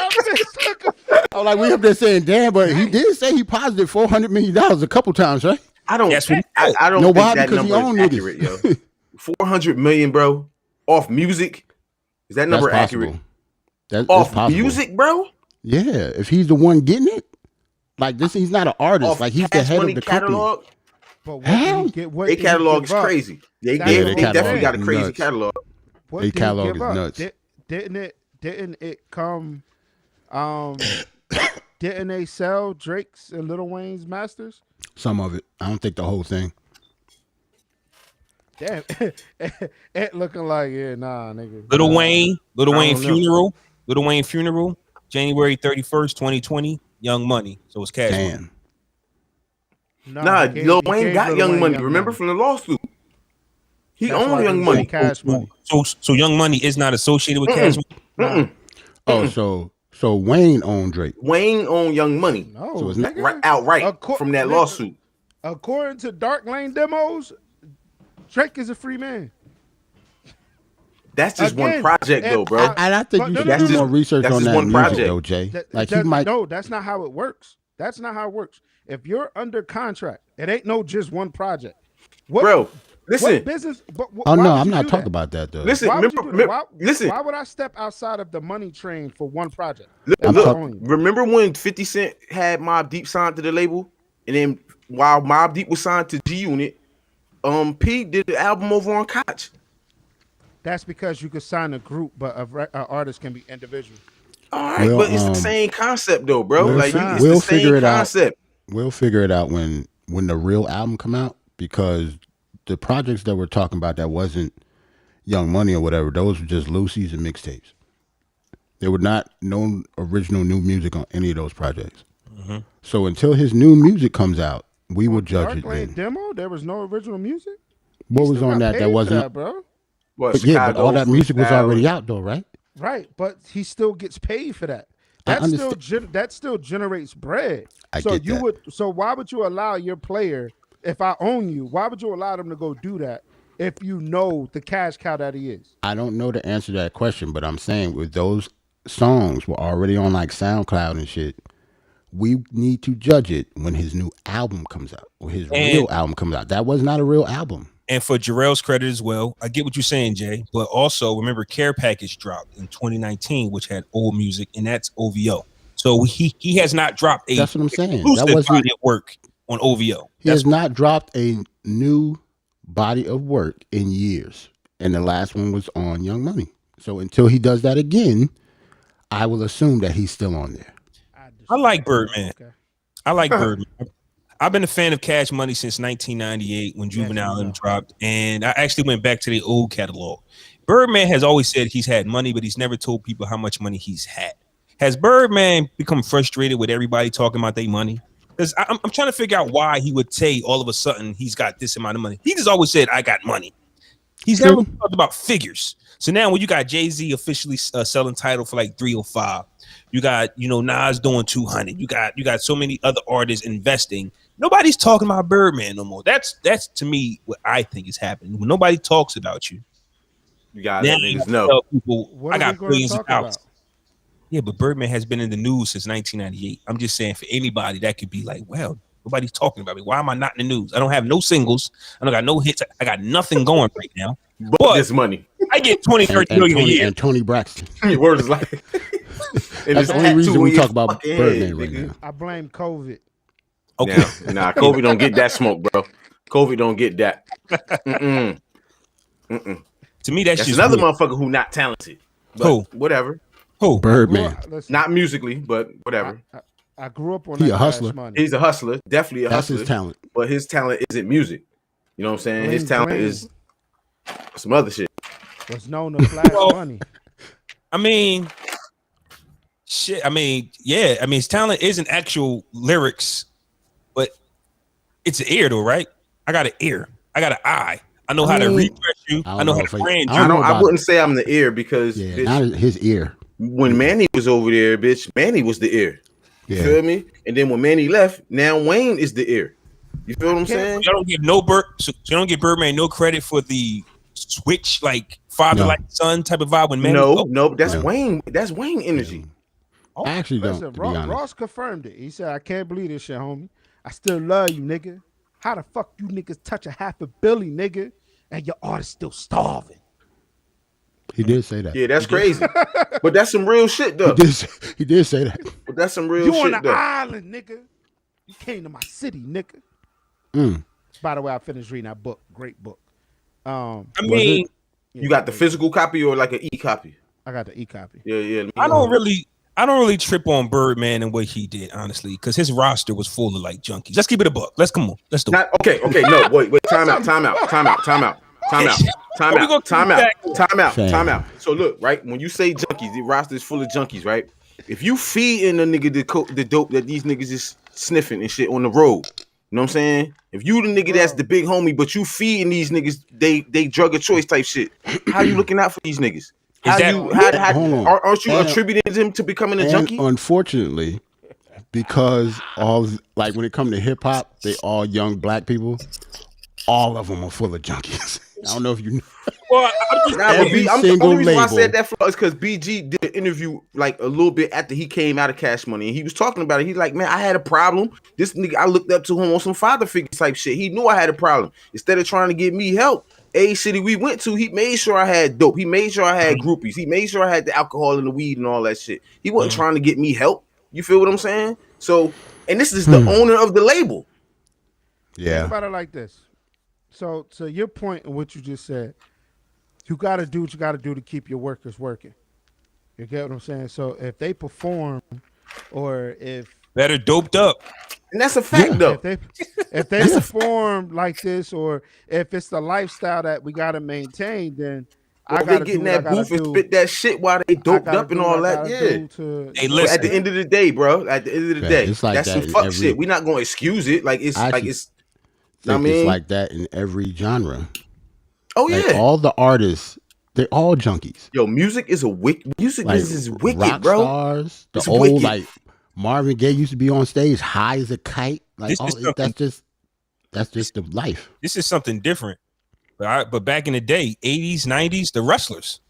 I was like, we up there saying, damn, but he did say he posited $400 million a couple times, right? I don't. That's what I don't No, think why? that Because he number owned is niggas. accurate, yo. 400 million, bro, off music. Is that number That's accurate? possible. That's Off possible. music, bro. Yeah, if he's the one getting it, like this, he's not an artist. Off like he's the Cash head Money of the company. catalog. But what Hell, did he get? What Their did he catalog give is up? crazy. They That's their definitely catalog got a is crazy nuts. catalog. What Their did he catalog give is up? nuts. Didn't it come? Didn't they sell Drake's and Lil Wayne's masters? Some of it. I don't think the whole thing. Damn, it looking like nah, nigga. Little Wayne don't know. funeral. Little Wayne funeral. January 31st, 2020. Young Money. So it's Cash Money. Damn. Nah, he gave- Lil he Wayne gave got Lil Young Wayne Money. Remember from the lawsuit? He That's why owned they Young say Money. Cash Money. So Young Money is not associated with Cash Money. Oh, so Wayne owned Drake. Wayne owned Young Money. No, So it's not- nigga. Right, outright from that Nigga, lawsuit. According to Dark Lane demos, Drake is a free man. That's just one Again, project, and though, bro. And I think But you no, should no, do no, more no. research That's on just that one music, project. though, Jay. That- Like that- he might. No, that's not how it works. That's not how it works. If you're under contract, it ain't no just one project. What, Bro, listen. What business? Oh no, I'm not talking about that though. Listen, Why would you do that? remember, listen. Why would I step outside of the money train for one project? Look, That's I'm not talk- only- remember when 50 Cent had Mobb Deep signed to the label, and then while Mobb Deep was signed to G Unit, P did the album over on Koch. That's because you could sign a group, but an artist can be individual. All right, Well, but it's the same concept though, bro. we'll Like fi- it's we'll the same figure it out. concept. We'll figure it out when the real album come out, because the projects that we're talking about that wasn't Young Money or whatever, those were just Lucy's and mixtapes. There were not no original new music on any of those projects. So until his new music comes out, we will judge Dark it Lane then. demo, there was no original music. What He was still on got that paid that for wasn't? that, bro? What, But yeah, but all that music was Freestyle, already out though, right? Right, but he still gets paid for that. I That still understand. that still generates bread. I so get you that. would. So why would you allow your player? If I own you, why would you allow them to go do that if you know the cash cow that he is? I don't know the answer to that question, but I'm saying with those songs were already on like SoundCloud and shit, we need to judge it when his new album comes out or his real album comes out. That was not a real album. And for Jerrell's credit as well, I get what you're saying, Jay, but also remember Care Package dropped in 2019, which had old music, and that's OVO. So he has not dropped a That's what I'm saying. exclusive That wasn't- body of work on OVO. He has not dropped a new body of work in years. And the last one was on Young Money. So until he does that again, I will assume that he's still on there. I like Birdman. Okay. I like Birdman. I've been a fan of Cash Money since 1998 when Juvenile dropped, and I actually went back to the old catalog. Birdman has always said he's had money, but he's never told people how much money he's had. Has Birdman become frustrated with everybody talking about their money? Because I'm trying to figure out why he would say all of a sudden he's got this amount of money. He just always said, I got money. He's never talked about figures. So now when you got Jay-Z officially selling title for like 305, you got, Nas doing 200. You got so many other artists investing. Nobody's talking about Birdman no more. That's to me what I think is happening. When nobody talks about you, you got to let niggas know. People, I got billions of dollars. Yeah, but Birdman has been in the news since 1998. I'm just saying for anybody that could be like, well, nobody's talking about me. Why am I not in the news? I don't have no singles. I don't got no hits. I got nothing going right now. But this money. I get 20, 30 million a year. And Tony Braxton. Your word is like. That's the only reason we talk about Birdman right now. I blame COVID. Okay. Nah, COVID don't get that smoke, bro. COVID don't get that. To me, that's just another motherfucker who not talented. Who? Whatever. Who? Birdman. Not musically, but whatever. I grew up on a hustler. He's a hustler. Definitely a hustler. That's his talent. But his talent isn't music. You know what I'm saying? His talent is some other shit. Was known to flash money. I mean, shit. I mean, yeah. I mean, his talent isn't actual lyrics, but it's an ear, though, right? I got an ear. I got an eye. I know how to refresh you. I know how to brand you. I wouldn't say I'm the ear because not his ear. When Manny was over there, bitch, Manny was the ear. You feel me? And then when Manny left, now Wayne is the ear. You feel what I'm saying? Y'all don't give so you don't give Birdman no credit for the switch, like father like son type of vibe when Manny. No, that's Wayne. That's Wayne energy. I actually don't. Listen, Ross confirmed it. He said, "I can't believe this shit, homie. I still love you, nigga. How the fuck you niggas touch a $500 million, nigga, and your artist still starving?" He did say that. Yeah, that's crazy. But that's some real shit, though. He did say that. But that's some real shit, though. You on the island, nigga. You came to my city, nigga. By the way, I finished reading that book. Great book. I mean, you got the physical copy or like an e-copy? I got the e-copy. Yeah. I don't really trip on Birdman and what he did, honestly, because his roster was full of like junkies. Let's keep it a buck. Let's do it. Okay. No, wait. Time out. So look, right? When you say junkies, the roster is full of junkies, right? If you feed in a nigga the dope that these niggas is sniffing and shit on the road, you know what I'm saying? If you the nigga that's the big homie, but you feeding these niggas, they drug of choice type shit. How you looking out for these niggas? Aren't you attributing them to becoming a junkie? Unfortunately, because like when it comes to hip hop, they all young black people. All of them are full of junkies. I don't know if you know. Well, the only reason why I said that is because BG did an interview like a little bit after he came out of Cashmoney, and he was talking about it. He's like, man, I had a problem. This nigga, I looked up to him on some father figure type shit. He knew I had a problem. Instead of trying to get me help, a city we went to, he made sure I had dope. He made sure I had groupies. He made sure I had the alcohol and the weed and all that shit. He wasn't trying to get me help. You feel what I'm saying? So, and this is the owner of the label. Yeah. Think about it like this. So to your point in what you just said, you got to do what you got to do to keep your workers working. You get what I'm saying? So if they perform, or if better doped up, and that's a fact though. If they perform like this, or if it's the lifestyle that we got to maintain, then I got to get in that booth and spit that shit while they doped up and all that. Yeah. Hey, listen. At the end of the day, bro. At the end of the day, like that's some fuck shit. We're not gonna excuse it. Like it's it's like that in every genre. Oh yeah, all the artists, they're all junkies. Yo, music is wicked, rock bro. Stars, the old wicked. Like Marvin Gaye used to be on stage high as a kite. Like that's just the life. This is something different. But back in the day, 80s, 90s, the wrestlers.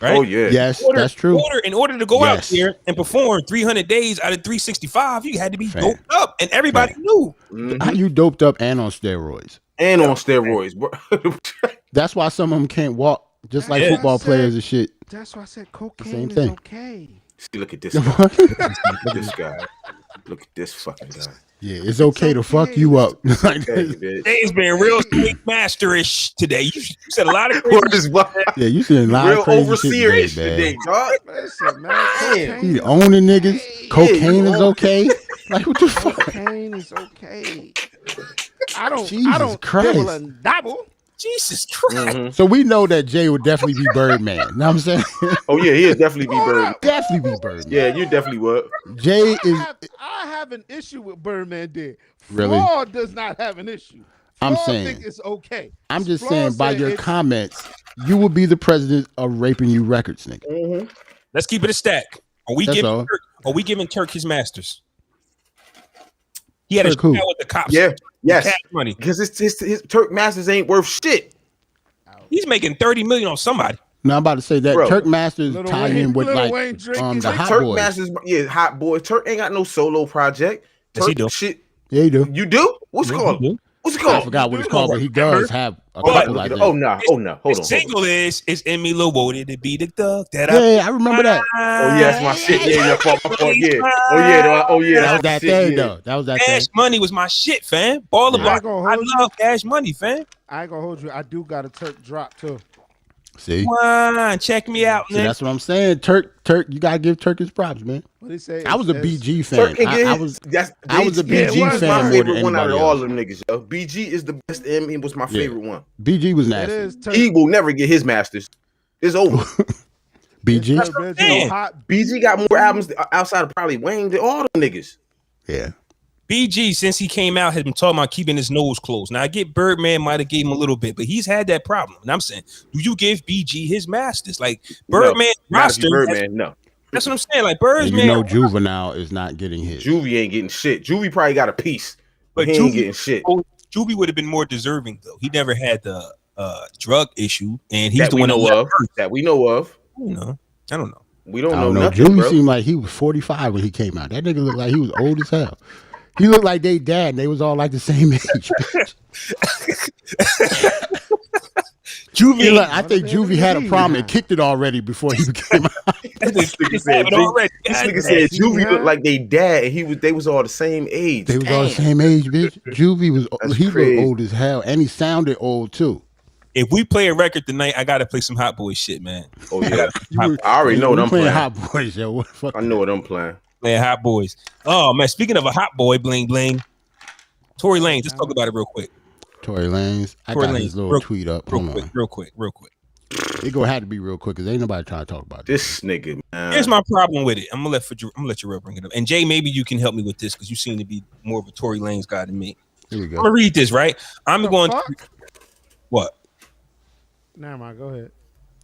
Right? Oh yeah, yes, that's true. In order to go out there and perform 300 days out of 365, you had to be doped up, and everybody knew. How you doped up and on steroids? Bro. That's why some of them can't walk, just like football players and shit. That's why I said cocaine is okay. See, look at this guy. Look at this guy. Look at this fucking guy. Yeah, it's okay to fuck you up. Dave's been real snake masterish today. You said a lot of crazy. Yeah, you said a lot of crazy overseerish today, dog. He owning niggas. Cocaine is okay. Like what the fuck? Cocaine is okay. I don't Jesus Christ. dibble and dabble. Jesus Christ. So we know that Jay would definitely be Birdman. You know what I'm saying? Oh yeah, he'll definitely be Birdman. Definitely be Birdman. Yeah, you definitely would. Jay is. I have an issue with Birdman. Did Really? Flaw does not have an issue. I'm Flaw saying think it's okay. I'm just Flaw saying by said your it's- comments, you will be the president of Raping You Records, nigga. Let's keep it a stack. Are we That's all. giving Turk his masters? He had a Turk who? shootout with the cops. Yeah, yes. Cash money. Because his Turk Masters ain't worth shit. He's making 30 million on somebody. Now I'm about to say that Bro. Turk Masters Lil tie Wayne- in with Lil like Wayne drinking the shit. Hot Turk Boys. Masters, yeah, Hot Boy. Turk ain't got no solo project. Yes, he Turk do. shit. Yeah, you do. You do? What's it Yeah, called? he do. What's it I called? forgot what it's called, but he does have a But- couple like that. Oh no! Hold on. His single is in me Lil Woody to be the thug that Yeah, I remember that. Oh yeah, that's my shit. Yeah, my fault. Yeah. Oh yeah. That was that shit, thing yeah. though. That was that thing. Cash Money was my shit, fam. Baller Yeah. Block. gonna I hold love Cash Money, fam. I ain't gonna hold you. I do got a Turk drop too. See, Come on, check me out, so man. that's what I'm saying. Turk, you gotta give Turk his props, man. What he say? I was a It's- BG fan. Turk can get I his- was that's- I was a yeah, BG it was fan my more than favorite one out anybody of all else. of them niggas. Yo. BG is the best. And he was my favorite one. BG was It nasty. is Turk. He will never get his masters. It's over. BG, Turk, man, saying. so hot. BG got more albums outside of probably Wayne than all them niggas. yeah. BG, since he came out, has been talking about keeping his nose closed. Now, I get Birdman might have gave him a little bit, but he's had that problem. And I'm saying, do you give BG his masters? Like, Birdman Not if roster, you Birdman, no. that's what I'm saying. Like, And Birdman, you know Juvenile is not getting his. Juvie ain't getting shit. Juvie probably got a piece, but But he ain't Juvie- getting shit. Juvie would have been more deserving, though. He never had the drug issue, and he's That the we one know that of. That we know of. You know, I don't know. We don't I know don't know. nothing, Juvie bro. seemed like he was 45 when he came out. That nigga looked like he was old as hell. He looked like they dad, and they was all like the same age. Juvie, I think Juvie had a problem and kicked it already before he came out. This nigga said, already. this God nigga damn. said Juvie looked like they dad, and they was all the same age. They was all the Damn. same age, bitch. Juvie was That's he crazy. looked old as hell, and he sounded old too. If we play a record tonight, I gotta play some Hot Boy shit, man. Oh yeah, You were- I already know what you I'm playing playing. Hot Boys, yo. What the fuck? I know what I'm playing. Playing Hot Boys. Oh man, speaking of a Hot Boy, bling bling. Tory Lanez, let's talk about it real quick. Tory Lanez. I Tory got Lanez, his little real- tweet up. Real Hold quick, on. real quick. It gonna have to be real quick because ain't nobody trying to talk about this. This nigga, man. Here's my problem with it. I'm gonna let Jerrell bring it up. And Jay, maybe you can help me with this because you seem to be more of a Tory Lanez guy than me. Here we I'm go. gonna read this, right? I'm going fuck? to what? Never mind. Go ahead.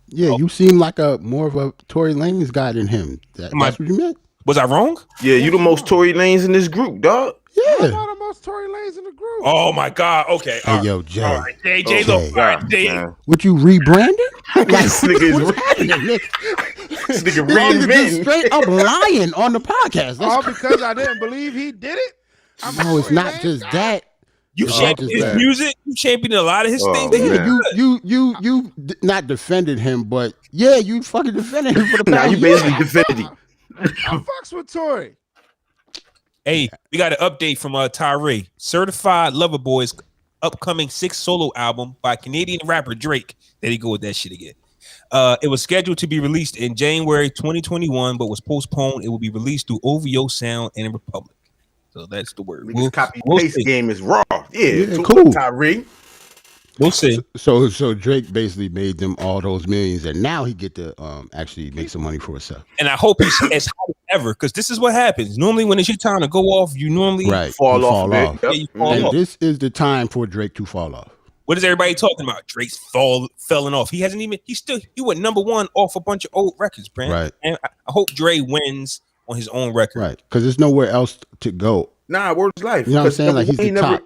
Yeah, you seem like a more of a Tory Lanez guy than him. Am I- That's what you meant? Was I wrong? Yeah, you the most Tory Lanes in this group, dog. I'm Yeah. not the most Tory Lanes in the group. Oh my God. Okay. Hey, yo, Jay. All right. Jay, Okay. look. All right, Jay. Man. What you rebranded? This nigga is what's happening, nigga? This nigga This nigga just reinventing. straight up lying on the podcast. All That's because I didn't believe he did it. I'm a no, it's Tory not Lanez just guy. that. You It's championed not his just that. music. You championed a lot of his Oh, things that he man. did. You not defended him, but yeah, you fucking defended him for the Nah, past you year. basically defended him. I fucks with Tory. Hey, we got an update from Tyree. Certified Lover Boy's upcoming 6th solo album by Canadian rapper Drake. There you go with that shit again. It was scheduled to be released in January 2021, but was postponed. It will be released through OVO Sound and Republic. So that's the word. Niggas copy paste see. game is raw. Yeah, Yeah, cool. Tyree. We'll see. So Drake basically made them all those millions, and now he get to actually make some money for himself. And I hope he's as hot as ever, because this is what happens. Normally, when it's your time to go off, you normally Right, Fall you off a bit. Yeah, Yep. you fall And off. this is the time for Drake to fall off. What is everybody talking about? Drake's falling off. He hasn't even. He went #1 off a bunch of old records, man. Right. And I hope Dre wins on his own record. Right, because there's nowhere else to go. Nah, word's life. You know what I'm 'Cause saying? Like, he's he the top.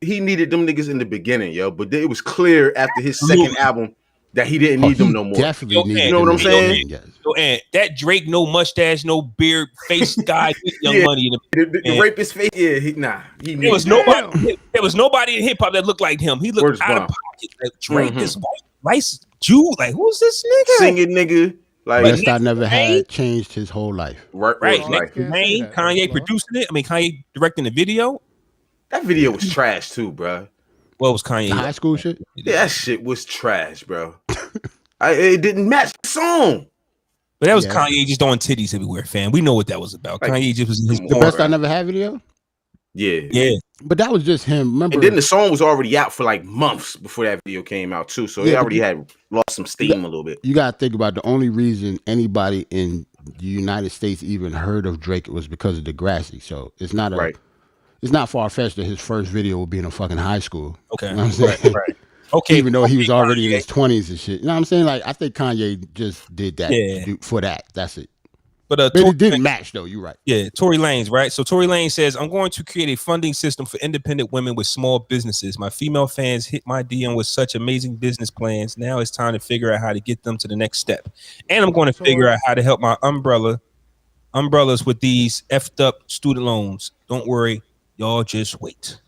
He needed them niggas in the beginning, yo. But it was clear after his second album that he didn't need them no more. Definitely Yo, needed man, you know what them I'm no saying? more. Yes. So, and that Drake, no mustache, no beard, face guy, Young Yeah. Money. The Man. rapist face, yeah. He There was nobody. There was nobody in hip hop that looked like him. He looked Word's out of bond. pocket. Like Drake, Mhm. this white Jew. Like, who's this nigga? singing nigga. Like Best I never Wayne? had changed his whole life. Right, word's next life. to Can't say Wayne, that, Kanye bro. producing it. I mean, Kanye directing the video. That video was trash too, bro. What was Kanye? The high school shit. Yeah, that shit was trash, bro. It didn't match the song. But that was Yeah. Kanye just throwing titties everywhere, fam. We know what that was about. Like, Kanye just was in his come The on. best I never had video. Yeah. But that was just him. Remember? And then the song was already out for like months before that video came out too. So it already had lost some steam a little bit. You gotta think about the only reason anybody in the United States even heard of Drake was because of Degrassi. So it's not it's not far fetched that his first video will be in a fucking high school. Okay. You know what I'm saying? Right. Okay. Even though he was already in his 20s and shit. You know what I'm saying? Like I think Kanye just did that for that. That's it. But it didn't match though. You're right. Yeah, Tory Lanez, right? So Tory Lanez says, "I'm going to create a funding system for independent women with small businesses. My female fans hit my DM with such amazing business plans. Now it's time to figure out how to get them to the next step. And I'm going to figure out how to help my umbrellas with these effed up student loans. Don't worry, y'all just wait."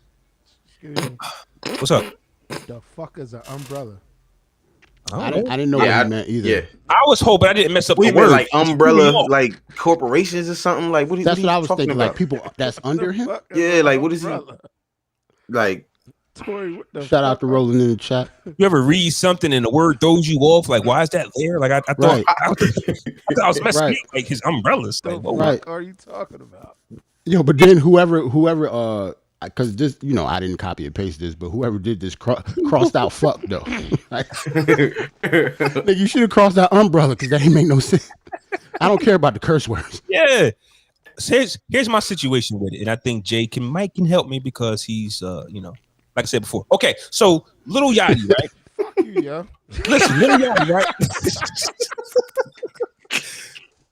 What's up? The fuck is an umbrella? I didn't know what he meant either. Yeah. I was hoping I didn't mess up the word. Like umbrella, like corporations or something. Like what? That's what I was thinking. About? Like people that's under him. Yeah, like what is he? Like, Tory, shout out to Rolling in the chat. You ever read something and the word throws you off? Like, why is that there? Like I thought, Right. I thought I was messing up, like his umbrellas. Like, what right. are you talking about? Yo, but then whoever because this, you know, I didn't copy and paste this, but whoever did this crossed out fuck though. Like, you should have crossed out umbrella because that ain't make no sense. I don't care about the curse words. Yeah. So here's my situation with it, and I think Mike can help me because he's you know, like I said before. Okay, so Lil Yachty, right? Fuck you, yo. Listen, Lil Yachty, right?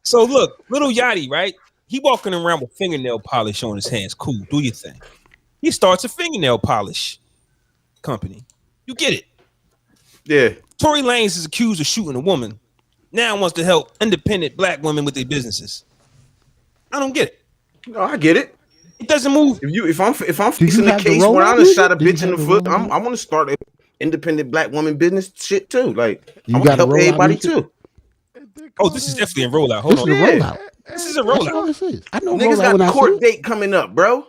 So look, Lil Yachty, right? He walking around with fingernail polish on his hands. Cool, do your thing. He starts a fingernail polish company. You get it? yeah. Tory Lanez is accused of shooting a woman. Now wants to help independent black women with their businesses. I don't get it. No, I get it. It doesn't move. If I'm fixing the case where I done shot a bitch in the foot, I want to start an independent black woman business shit too. Like I want to help everybody too. Oh, this is definitely a rollout. Hold on. This is a rollout. This is a That's all rollout. this is. I know Niggas rollout got a court when I see it. date coming up, bro.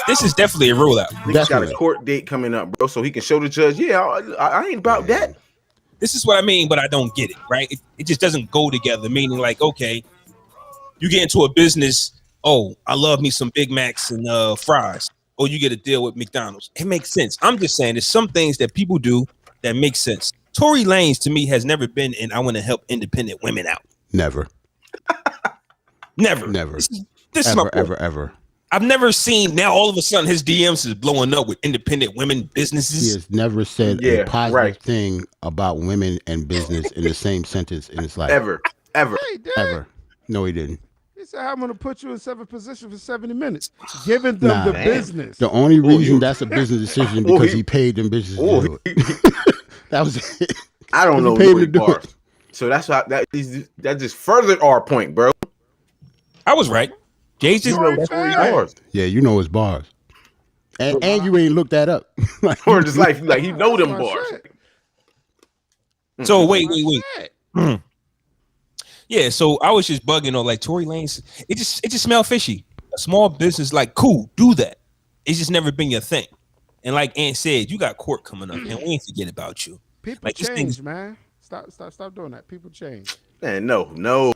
This is definitely a rollout. Niggas got a Definitely. court date coming up, bro, so he can show the judge, yeah, I ain't about that. This is what I mean, but I don't get it, right? It just doesn't go together. Meaning, like, okay, you get into a business. Oh, I love me some Big Macs and fries. Or you get a deal with McDonald's. It makes sense. I'm just saying there's some things that people do that make sense. Tory Lanez to me has never been in I want to help independent women out. Never. Never. This is my point. Ever. I've never seen now all of a sudden his DMs is blowing up with independent women He businesses. has never said Yeah, a positive right. thing about women and business in the same sentence in his life. Ever. Hey, Dad. Ever. No, he didn't. He said, I'm going to put you in 7th position for 70 minutes. Giving them Nah, the man. business. The only reason you- that's a business decision because he paid them bitches to do it. That was it. I don't He know paid him Lori to do Barz. it. So that's how that just furthered our point, bro. I was right. Jay's just You know Lori Barz. Yeah, you know his bars. And you ain't looked that up. Like, Or just like he know them That's my bars. shit. so wait. Shit. Yeah, so I was just bugging on like Tory Lanez. It just smelled fishy. A small business, like, cool, do that. It's just never been your thing. And like Ant said, you got court coming up, and we ain't forget about you. People Like, this change, thing's- man. Stop doing that. People change. Man, no.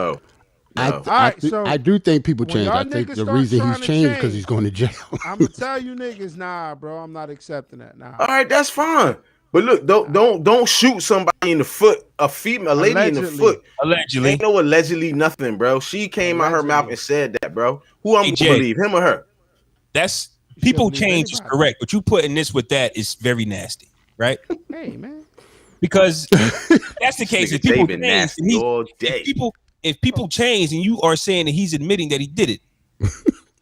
Alright, so I do think people when change. y'all I think niggas the start reason trying he's to changed change, because he's going to jail. I'm gonna tell you niggas, nah, bro. I'm not accepting that. Nah. All right, that's fine. But look, don't shoot somebody in the foot, a lady in the Allegedly. foot. Allegedly. Ain't no allegedly nothing, bro. She came out her mouth and said that, bro. Who I'm Hey, gonna Jay. believe, him or her? That's people shouldn't leave change is anybody. correct, but you putting this with that is very nasty, right? Hey, man. Because that's the case. If Nigga, people David change, nasty and all day. if people change and you are saying that he's admitting that he did it,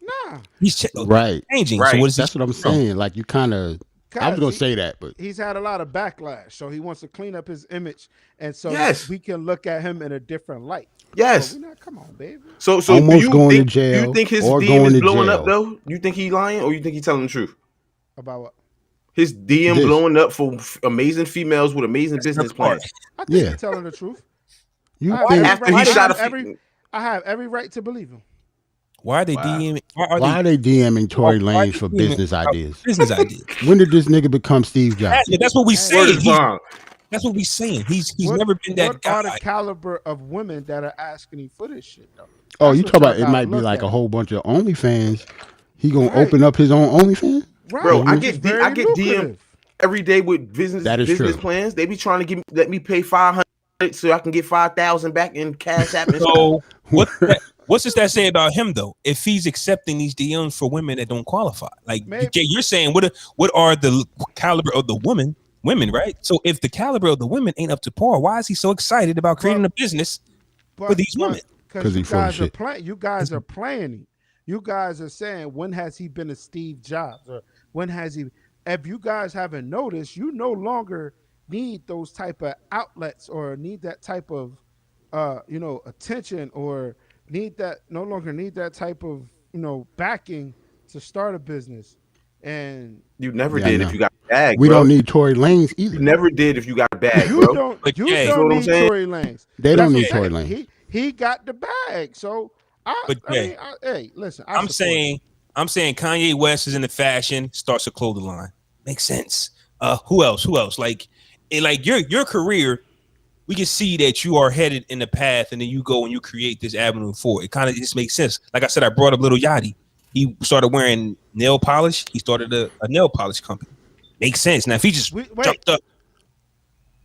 Nah. he's Right. changing. Right. So what is That's what I'm saying. Like, you kind of, I was going to say that, but He's had a lot of backlash, so he wants to clean up his image, and so Yes. we can look at him in a different light. Yes. So we not, come on, baby. So Almost do you going to think, jail do you think his or DM going is to blowing jail. up though? You think he lying or you think he telling the truth? About what? His DM This. blowing up for amazing females with amazing business plans. I think Yeah. he's telling the truth. you I have think, After every he right- shot a I have every right to believe him. Why are they Wow. DMing? why are they DMing Tory why Lanez they for DMing business ideas? business ideas? When did this nigga become Steve Jobs? That's what we Word said. is bond. That's what we saying. He's What, never been that what guy. are the caliber of women that are asking him for this shit though? Oh, That's you what talk y'all about it gotta might be look like at. a whole bunch of OnlyFans. He gonna Right. open up his own OnlyFans? Right. Bro, I which get is very I get DM lucrative. every day with business That is true. plans. They be trying to let me pay 500 so I can get 5,000 back in Cash App. And stuff. So what's this that say about him though? If he's accepting these DMs for women that don't qualify, like Maybe. Jay, you're saying what are the caliber of the women, right? So if the caliber of the women ain't up to par, why is he so excited about creating a business for these women? Because you he full of guys are shit. playing. You guys are planning. You guys are saying, when has he been a Steve Jobs, or when has he? If you guys haven't noticed, you no longer need those type of outlets or need that type of, attention, or no longer need that type of, backing to start a business. And You never did if you got a bag. We bro. don't need Tory Lanez either. You never did if you got a bag, you bro. don't. But You Jay, don't you know what I'm need saying? Tory Lanez. They don't That's need what I'm Tory saying. Lanez. He got the bag. So hey, listen. I'm saying Kanye West is in the fashion, starts a clothing line. Makes sense. Who else? Like your career, we can see that you are headed in the path, and then you go and you create this avenue for it. It kind of just makes sense. Like I said, I brought up Lil Yachty. He started wearing nail polish. He started a nail polish company. Makes sense. Now if he just jumped up,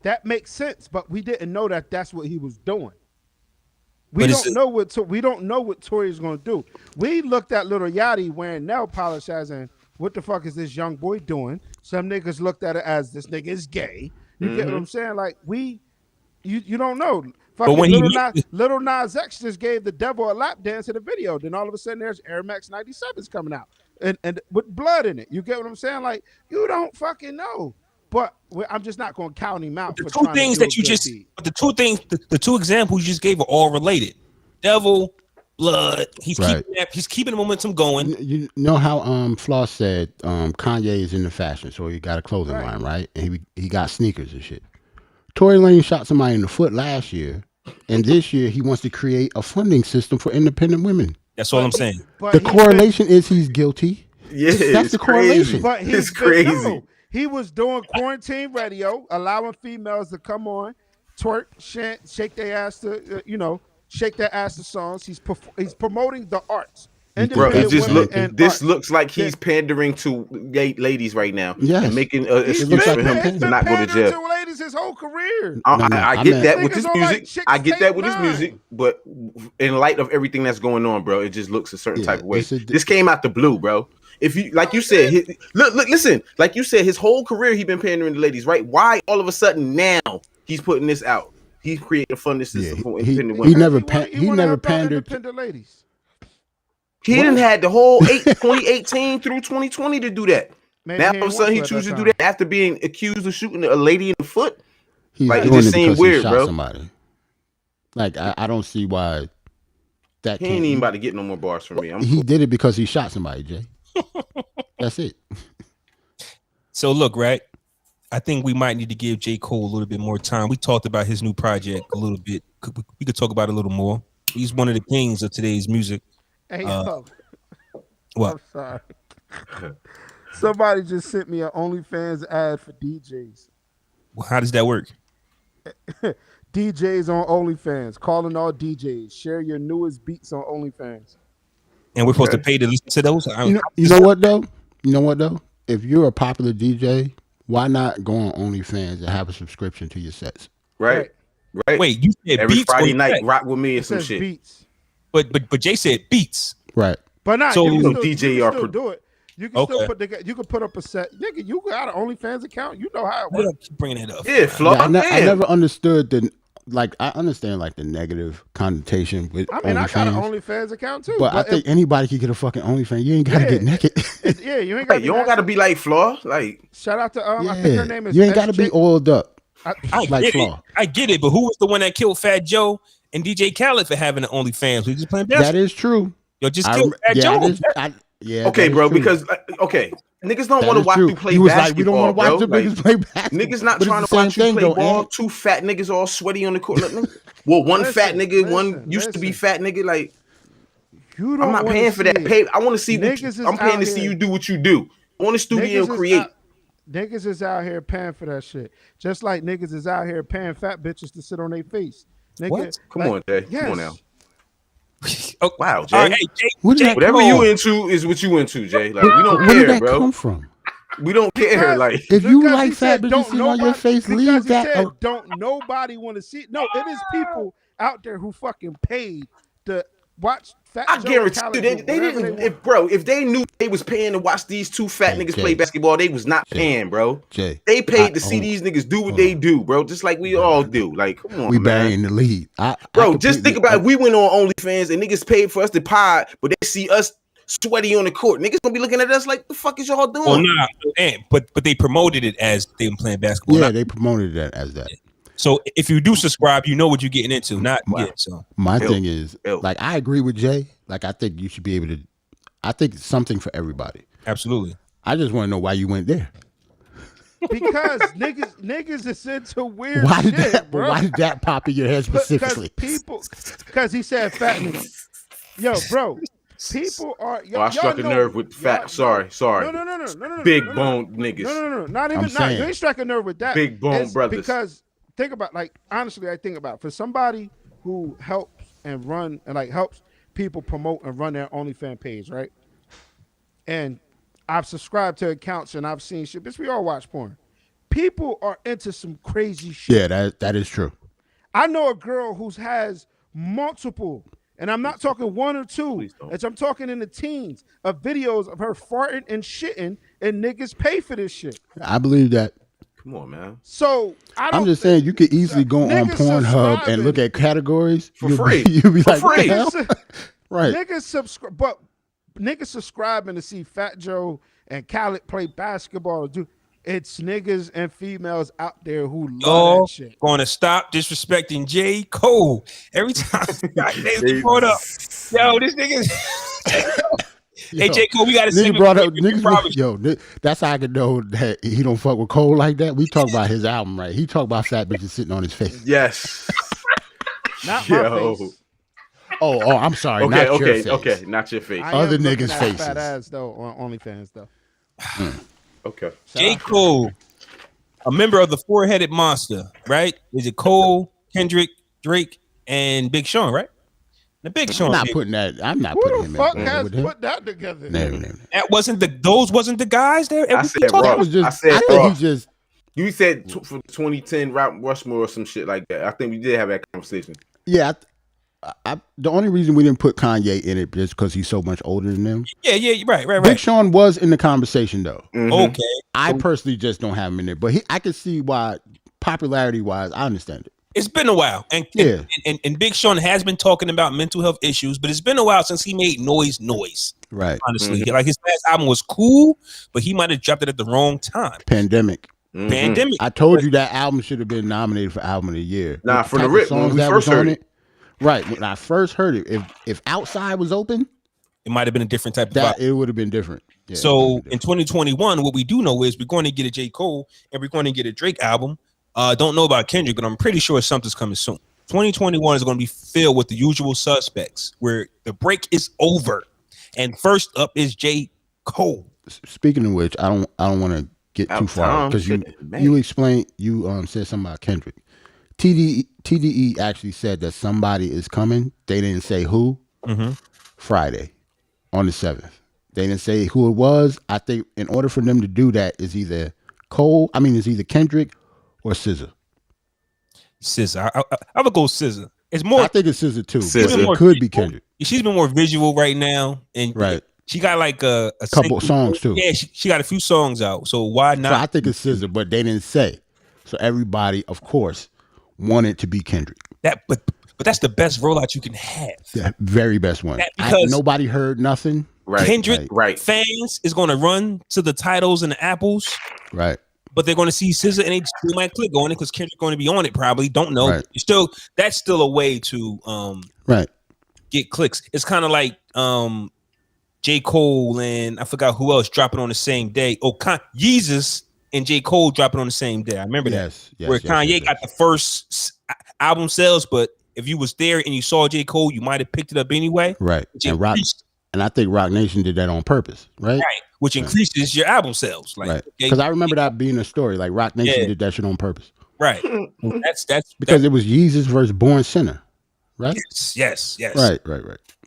that makes sense. But we didn't know that that's what he was doing. We don't know what Tory is going to do. We looked at Lil Yachty wearing nail polish as in, what the fuck is this young boy doing? Some niggas looked at it as, this nigga is gay. You get what I'm saying? Like you don't know. But when Little Nas X just gave the devil a lap dance in the video. Then all of a sudden there's Air Max 97s coming out and with blood in it. You get what I'm saying? Like, you don't fucking know. But I'm just not going to count him out. The two things that you just, the two examples you just gave are all related. Devil, blood. He's keeping the momentum going. You know how Flaw said Kanye is in the fashion, so he got a clothing line, right? And he got sneakers and shit. Tory Lanez shot somebody in the foot last year, and this year he wants to create a funding system for independent women. That's all I'm saying. The correlation is he's guilty. Yeah, that's the correlation. But it's crazy. No, he was doing quarantine radio, allowing females to come on, twerk, chant, shake their ass to, shake their ass to songs. He's promoting the arts. Bro, this looks like he's pandering to ladies right now. Yes. And making excuse for him to not go to jail. To ladies his whole career. I get that with his music. I get that with his music, but in light of everything that's going on, bro, it just looks a certain type of way. This came out the blue, bro. If you, like you said, listen, like you said, his whole career he been pandering to ladies, right? Why all of a sudden now he's putting this out? He's creating a funding system for independent women. He never pandered to ladies. He didn't had the whole 2018 through 2020 to do that. Maybe now all of a sudden he chooses to do that after being accused of shooting a lady in the foot. He's like, doing it just seemed weird, he shot bro. Somebody. Like I don't see why that. He ain't even about to get no more bars from me. He did it because he shot somebody, Jay. That's it. So look, right? I think we might need to give J. Cole a little bit more time. We talked about his new project a little bit. We could talk about it a little more. He's one of the kings of today's music. Hey, what? I'm sorry. Somebody just sent me an OnlyFans ad for DJs. Well, how does that work? DJs on OnlyFans. Calling all DJs. Share your newest beats on OnlyFans. And we're supposed to pay to listen to those? You know what though? If you're a popular DJ, why not go on OnlyFans and have a subscription to your sets? Right. Wait, you said every beats Friday night, rock with me and some shit. Beats. But Jay said beats. Right. But not so you can still do it. You can still you can put up a set. Nigga, you got an OnlyFans account. You know how it works. Keep bringing it up. Yeah, Flaw. I never understood I understand the negative connotation with OnlyFans. I got an OnlyFans account too. But I think anybody can get a fucking OnlyFans. You ain't gotta get naked. You ain't got. You don't gotta be like Flaw. Like, shout out to I think her name is. You ain't gotta be oiled up. I get Flaw. I get it, but who was the one that killed Fat Joe and DJ Khaled for having an OnlyFans? We just playing basketball. That is true. Yo, just killed Fat Joe. Okay, bro. Because niggas don't want to watch you play basketball. We don't want to watch the niggas play basketball. Niggas not trying to watch you play ball. Two fat niggas all sweaty on the court. Well, one fat nigga, one used to be fat nigga. Like, I'm not paying for that. I want to see what I'm paying to see you do what you do. On the studio create. Niggas is out here paying for that shit. Just like niggas is out here paying fat bitches to sit on their face. Nigga, What? Come on, Jay. Yes. Come on now. Oh, Wow, Jay. all right, hey, Jay, Whatever you into is what you into, Jay. Like we don't Where did care, that bro. come from? We don't care. Like If you Because like he fat said, bitches sitting on your face, because leave he that. said, don't nobody want to see. No, it is people out there who fucking paid to watch Fat I Joe guarantee and you, Khaled they do whatever didn't. want. If they knew they was paying to watch these two fat niggas play basketball, they was not paying, bro. Jay, They paid to see these niggas do what they do, bro. Just like we all do. Like, come on, we man. burying the lead. Bro, just think about it. We went on OnlyFans and niggas paid for us to pod, but they see us sweaty on the court. Niggas gonna be looking at us like, the fuck is y'all doing? Well, nah, but they promoted it as them playing basketball. Yeah, they promoted that as that. So if you do subscribe, you know what you're getting into. Not so. My thing is, like, I agree with Jay. Like, I think you should be able to. I think it's something for everybody. Absolutely. I just want to know why you went there. Because niggas is into weird Why did shit, that? bro. Why did that pop in your head specifically? Because he said fat niggas. Yo, bro. People are. I struck a nerve with fat. Sorry. No. Big bone niggas. No. Not even. Not, you ain't struck a nerve with that. Big bone brothers. Because think about, like, honestly, I think about, for somebody who helps and run and like helps people promote and run their OnlyFans page, right? And I've subscribed to accounts and I've seen shit. Bitch, we all watch porn. People are into some crazy shit. Yeah, that is true. I know a girl who has multiple, and I'm not talking one or two, as I'm talking in the teens, of videos of her farting and shitting, and niggas pay for this shit. I believe that. Come on, man. So I'm just saying, you could easily go on Pornhub and look at categories for free. You'll be for like, free. what the hell? Right. Niggas subscribe, but niggas subscribing to see Fat Joe and Khaled play basketball. It's niggas and females out there who love that shit. Going to stop disrespecting J. Cole every time they brought up. Yo, this nigga. Hey, J. Cole, we got to see. Brought up niggas. Yo, that's how I could know that he don't fuck with Cole like that. We talk about his album, right? He talk about fat bitches sitting on his face. Yes. Not my face. Oh, I'm sorry. Okay, not your face. Okay, not your face. Other niggas' faces. Fat ass though on OnlyFans though. Okay. J. Cole, a member of the four-headed monster, right? Is it Cole, Kendrick, Drake, and Big Sean, right? The Big Sean. I'm not putting him Who the in fuck there has with him. put that together? Never. That wasn't those wasn't the guys there. I said Ross. That was just. I said I think Ross. he just. You said for 2010 Rock Rushmore or some shit like that. I think we did have that conversation. Yeah. The only reason we didn't put Kanye in it is because he's so much older than them. Yeah, right. Big Sean was in the conversation though. Mm-hmm. Okay. I personally just don't have him in there, but I can see why, popularity wise, I understand it. It's been a while, and Big Sean has been talking about mental health issues, but it's been a while since he made noise. Right. Honestly, like his last album was cool, but he might have dropped it at the wrong time. Pandemic. Pandemic. I told you that album should have been nominated for album of the year. Nah, for the rip when we first heard it. Right, when I first heard it, if Outside was open, it might have been a different type of that vibe. it would have been different. Yeah, so in 2021, what we do know is we're going to get a J. Cole and we're going to get a Drake album. Don't know about Kendrick, but I'm pretty sure something's coming soon. 2021 is going to be filled with the usual suspects, where the break is over, and first up is J. Cole. Speaking of which, I don't want to get too far because you explained said something about Kendrick. TDE actually said that somebody is coming. They didn't say who. Mm-hmm. Friday on the 7th. They didn't say who it was. I think in order for them to do that is either Kendrick or SZA. SZA. I would go SZA. It's more. I think it's SZA too. SZA. It could be Kendrick. She's been more visual right now, and right. She got like a couple songs too. Yeah, she got a few songs out. So why not? So I think it's SZA, but they didn't say. So everybody, of course, wanted to be Kendrick. But that's the best rollout you can have. The very best one. Because nobody heard nothing. Right. Kendrick fans is going to run to the titles and the apples. Right. But they're going to see SZA and they might click on it because Kendrick's going to be on it probably. Don't know. Right. That's still a way to get clicks. It's kind of like J. Cole and I forgot who else dropping on the same day. Oh, Yeezus and J. Cole dropping on the same day. I remember that. Where Kanye got the first album sales, but if you was there and you saw J. Cole, you might have picked it up anyway. Right. And I think Rock Nation did that on purpose, right? Right, which increases your album sales. Like, right. Because I remember that being a story. Like Rock Nation did that shit on purpose. Right. That's because it was Yeezus versus Born Sinner, right? Yes. Right.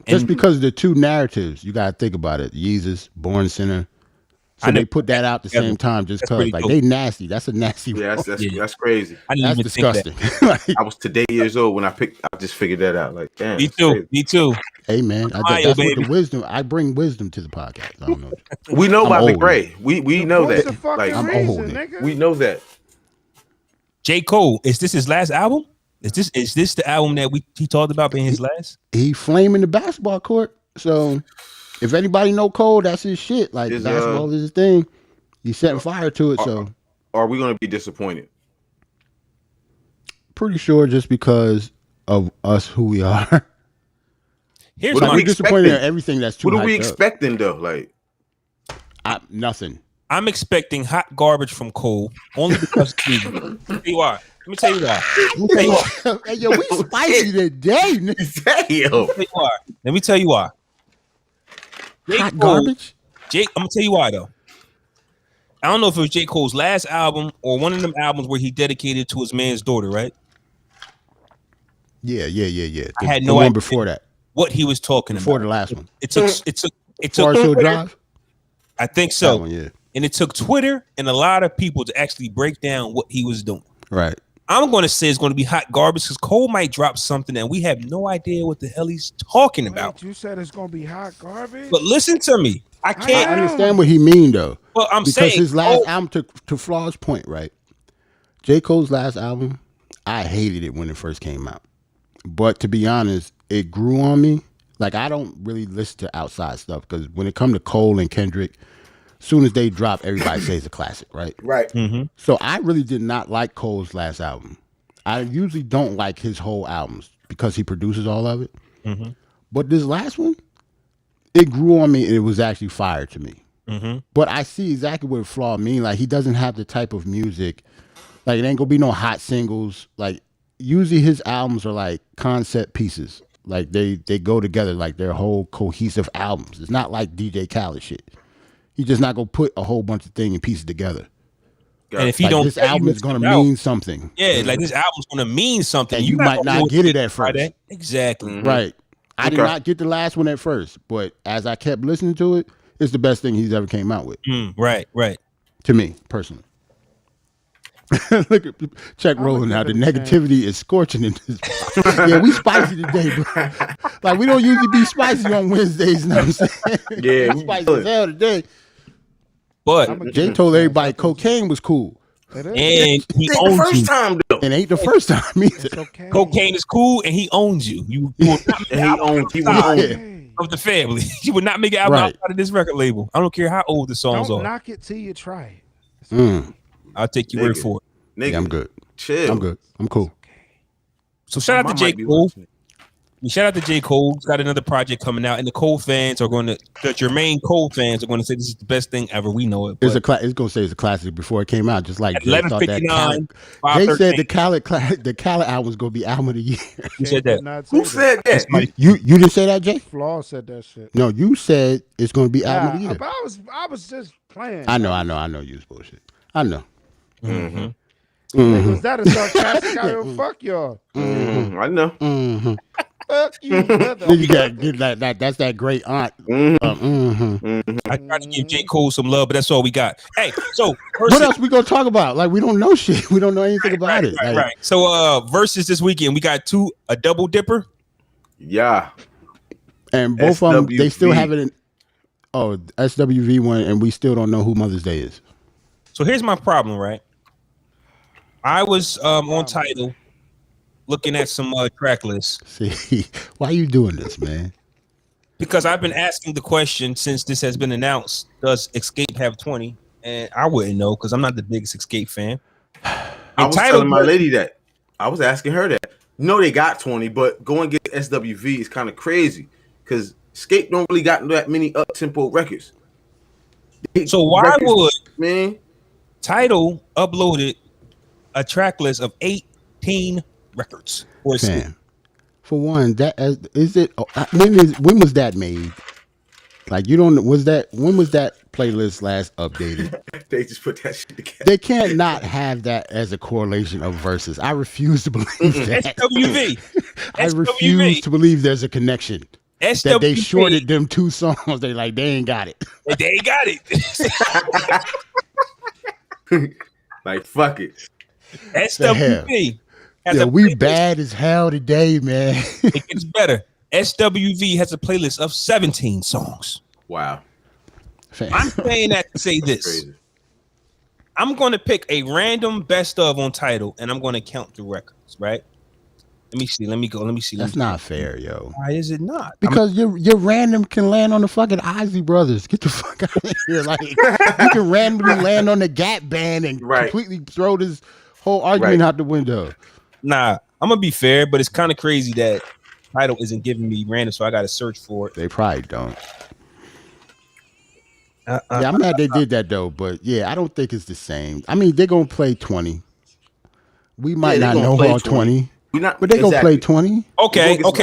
Just because the two narratives, you gotta think about it. Yeezus, Born Sinner. So they put that out at the same time just because, like, they nasty. That's a nasty. Yeah, that's crazy. That's disgusting. I was today years old when I just figured that out. Like, damn. Me too. Hey man, that's what the wisdom. I bring wisdom to the podcast. I don't know. We know about the gray. We know that. Like, I'm reason, old. Nigga. We know that. J. Cole, is this his last album? Is this the album that he talked about being his last? He flaming the basketball court. So if anybody know Cole, that's his shit. Like basketball is his thing. He's setting fire to it. So are we gonna be disappointed? Pretty sure just because of us who we are. Here's what we're disappointed in everything that's too. What are we expecting though? Like nothing. I'm expecting hot garbage from Cole only because Let me tell you why. Hey, yo, we spicy today. Let me tell you why. Hot garbage? I'm gonna tell you why though. I don't know if it was J. Cole's last album or one of them albums where he dedicated to his man's daughter, right? Yeah. I had no idea before that. What he was talking before about. the last one. It took Barz Drive? I think so. One, yeah. And it took Twitter and a lot of people to actually break down what he was doing. Right. I'm going to say it's going to be hot garbage because Cole might drop something and we have no idea what the hell he's talking about. You said it's going to be hot garbage? But listen to me. I can't understand what he mean though. Well, I'm because saying his last album, to Flaw's point, right? J. Cole's last album, I hated it when it first came out. But to be honest, it grew on me. Like, I don't really listen to outside stuff because when it comes to Cole and Kendrick, as soon as they drop, everybody says it's a classic, right? Right. Mm-hmm. So I really did not like Cole's last album. I usually don't like his whole albums because he produces all of it. Mm-hmm. But this last one, it grew on me and it was actually fire to me. Mm-hmm. But I see exactly what Flaw mean. Like, he doesn't have the type of music. Like, it ain't gonna be no hot singles. Like, usually his albums are like concept pieces. Like, they go together like they're whole cohesive albums. It's not like DJ Khaled shit. He's just not gonna put a whole bunch of things and pieces together. And if he like, don't, this album is gonna mean something. Yeah, like this album's gonna mean something. And you might not get it at first. Exactly. Mm-hmm. Right. I did not get the last one at first, but as I kept listening to it, it's the best thing he's ever came out with. Right. To me, personally. Look at check rolling now. The negativity is scorching in this. Yeah, we spicy today, bro. Like, we don't usually be spicy on Wednesdays, you know what I'm saying? Yeah, we spicy as hell today. But Jay told everybody cocaine was cool. And he owns the first you. time though. It ain't the first time either. Okay. Cocaine is cool and he owns you. You will not And he owns of the family. You would not make an album outside of this record label. I don't care how old the songs Don't are. knock it till you try it. I'll take your word for it. Nigga, Yeah, I'm good. Chill. I'm good. I'm cool. So shout out to J. Cole. Shout out to J. Cole. He's got another project coming out, and the Cole fans are going to, the Jermaine Cole fans are going to say this is the best thing ever. We know it. It's going to say it's a classic before it came out, just like Jay thought that 11:59. Jay said the Khaled album was going to be album of the year. Who said that? Who said that? You didn't say that, Jay? Flaw said that shit. No, you said it's going to be album of the year. But I was just playing. I know. You was bullshit. I know. Was that a sarcastic? I don't fuck y'all. I know. Fuck you, brother. You got get that. That's that great aunt. I try to give J. Cole some love, but that's all we got. Hey, so what else we gonna talk about? Like, we don't know shit. We don't know anything about it. Right. So versus this weekend, we got a double dipper. Yeah. And both of them, they still have it in. Oh, SWV one, and we still don't know who Mother's Day is. So here's my problem, right? I was on Tidal looking at some track lists. See, why are you doing this, man? Because I've been asking the question since this has been announced, does Escape have 20? And I wouldn't know because I'm not the biggest Escape fan. I was telling my lady that. I was asking her that. No, they got 20, but going get SWV is kind of crazy because Escape don't really got that many up-tempo records. So why would man Tidal uploaded a track list of 18 records? For one, that is it. When was that made? Like you don't was that when was that playlist last updated? They just put that shit together. They can't not have that as a correlation of verses. I refuse to believe that. SWV. I refuse to believe there's a connection. SWV. That they shorted them 2 songs. They ain't got it. They ain't got it. Like fuck it. SWV. Yeah, we bad as hell today, man. It gets better. SWV has a playlist of 17 songs. Wow. I'm saying that to say this. Crazy. I'm going to pick a random best of on title, and I'm going to count the records, right? Let me see. Let me go. That's not fair, yo. Why is it not? Because your random can land on the fucking Isley Brothers. Get the fuck out of here. Like, you can randomly land on the Gap Band and completely throw this whole argument out the window. Nah, I'm going to be fair, but it's kind of crazy that title isn't giving me random, so I got to search for it. They probably don't. Yeah, I'm mad they did that though, but yeah, I don't think it's the same. I mean, they're gonna play 20. We might not know all 20, but they're gonna play 20. Okay. Look.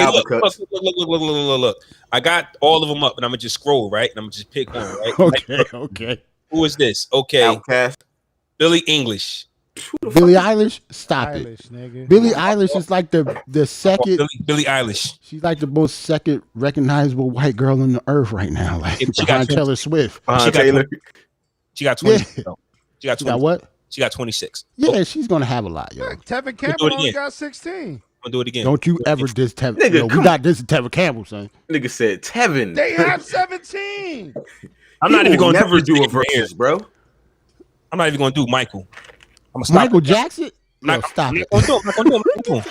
I got all of them up, and I'm gonna just scroll right, and I'm gonna just pick one. Right? Okay. Who is this? Okay, Outcast. Billie Eilish. Billie Eilish, stop it. Nigga. Billie Eilish is like the second. Billie Eilish. She's like the most second recognizable white girl on the earth right now, like behind Taylor Swift. She got 26. Yeah. She got 26. She got what? She got 26. Yeah, she's gonna have a lot, yo. Tevin Campbell only got 16. I'm gonna do it again. Don't you ever diss Tevin? Nigga, we got this Tevin Campbell, son. Nigga said Tevin. They have 17. I'm not even gonna never do a versus, bro. I'm not even gonna do Michael. I'm gonna Michael Jackson? No, stop it. I'm not gonna do him.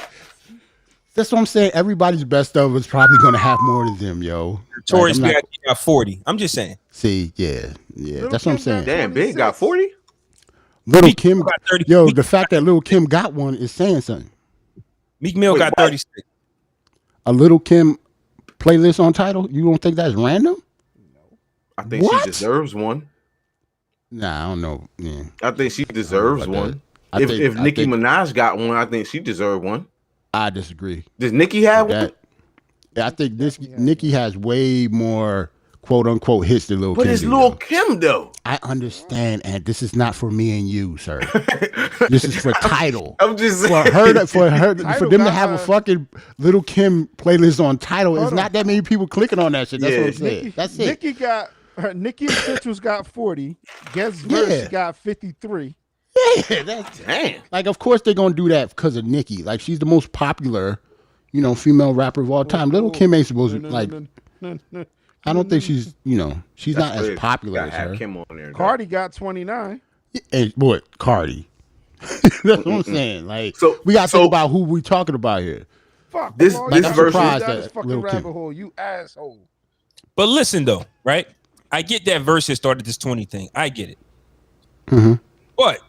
That's what I'm saying. Everybody's best of is probably gonna have more than them, yo. Tories got 40. I'm just saying. See, yeah. That's what I'm saying. Damn, Big got 40. Little Kim got 30. Yo, the fact that Little Kim got one is saying something. Meek Mill got 36. A Little Kim playlist on title? You don't think that's random? I think she deserves one. Nah, I don't know. Yeah. I think she deserves one. If Nicki Minaj got one, I think she deserved one. I disagree. Does Nicki have one? I think Nicki has way more quote unquote hits than Lil Kim. But it's Lil Kim though. I understand, and this is not for me and you, sir. This is for title. I'm just saying. For them to have a fucking Lil Kim playlist on title. It's not that many people clicking on that shit. That's what I'm saying. That's it. Nicki Essentials got 40. Guess Verse got 53. Yeah, that's damn. Like, of course they're gonna do that because of Nicki. Like, she's the most popular, female rapper of all time. Lil Kim ain't supposed to like. I don't think she's, she's not as popular as her. Kim on there, Cardi got 29. Hey, boy, Cardi. That's what I'm saying. Like, so we gotta think about who we talking about here. Fuck this verse that fucking rabbit hole, you asshole. But listen though, right? I get that verse that started this 20 thing. I get it. Mm-hmm. But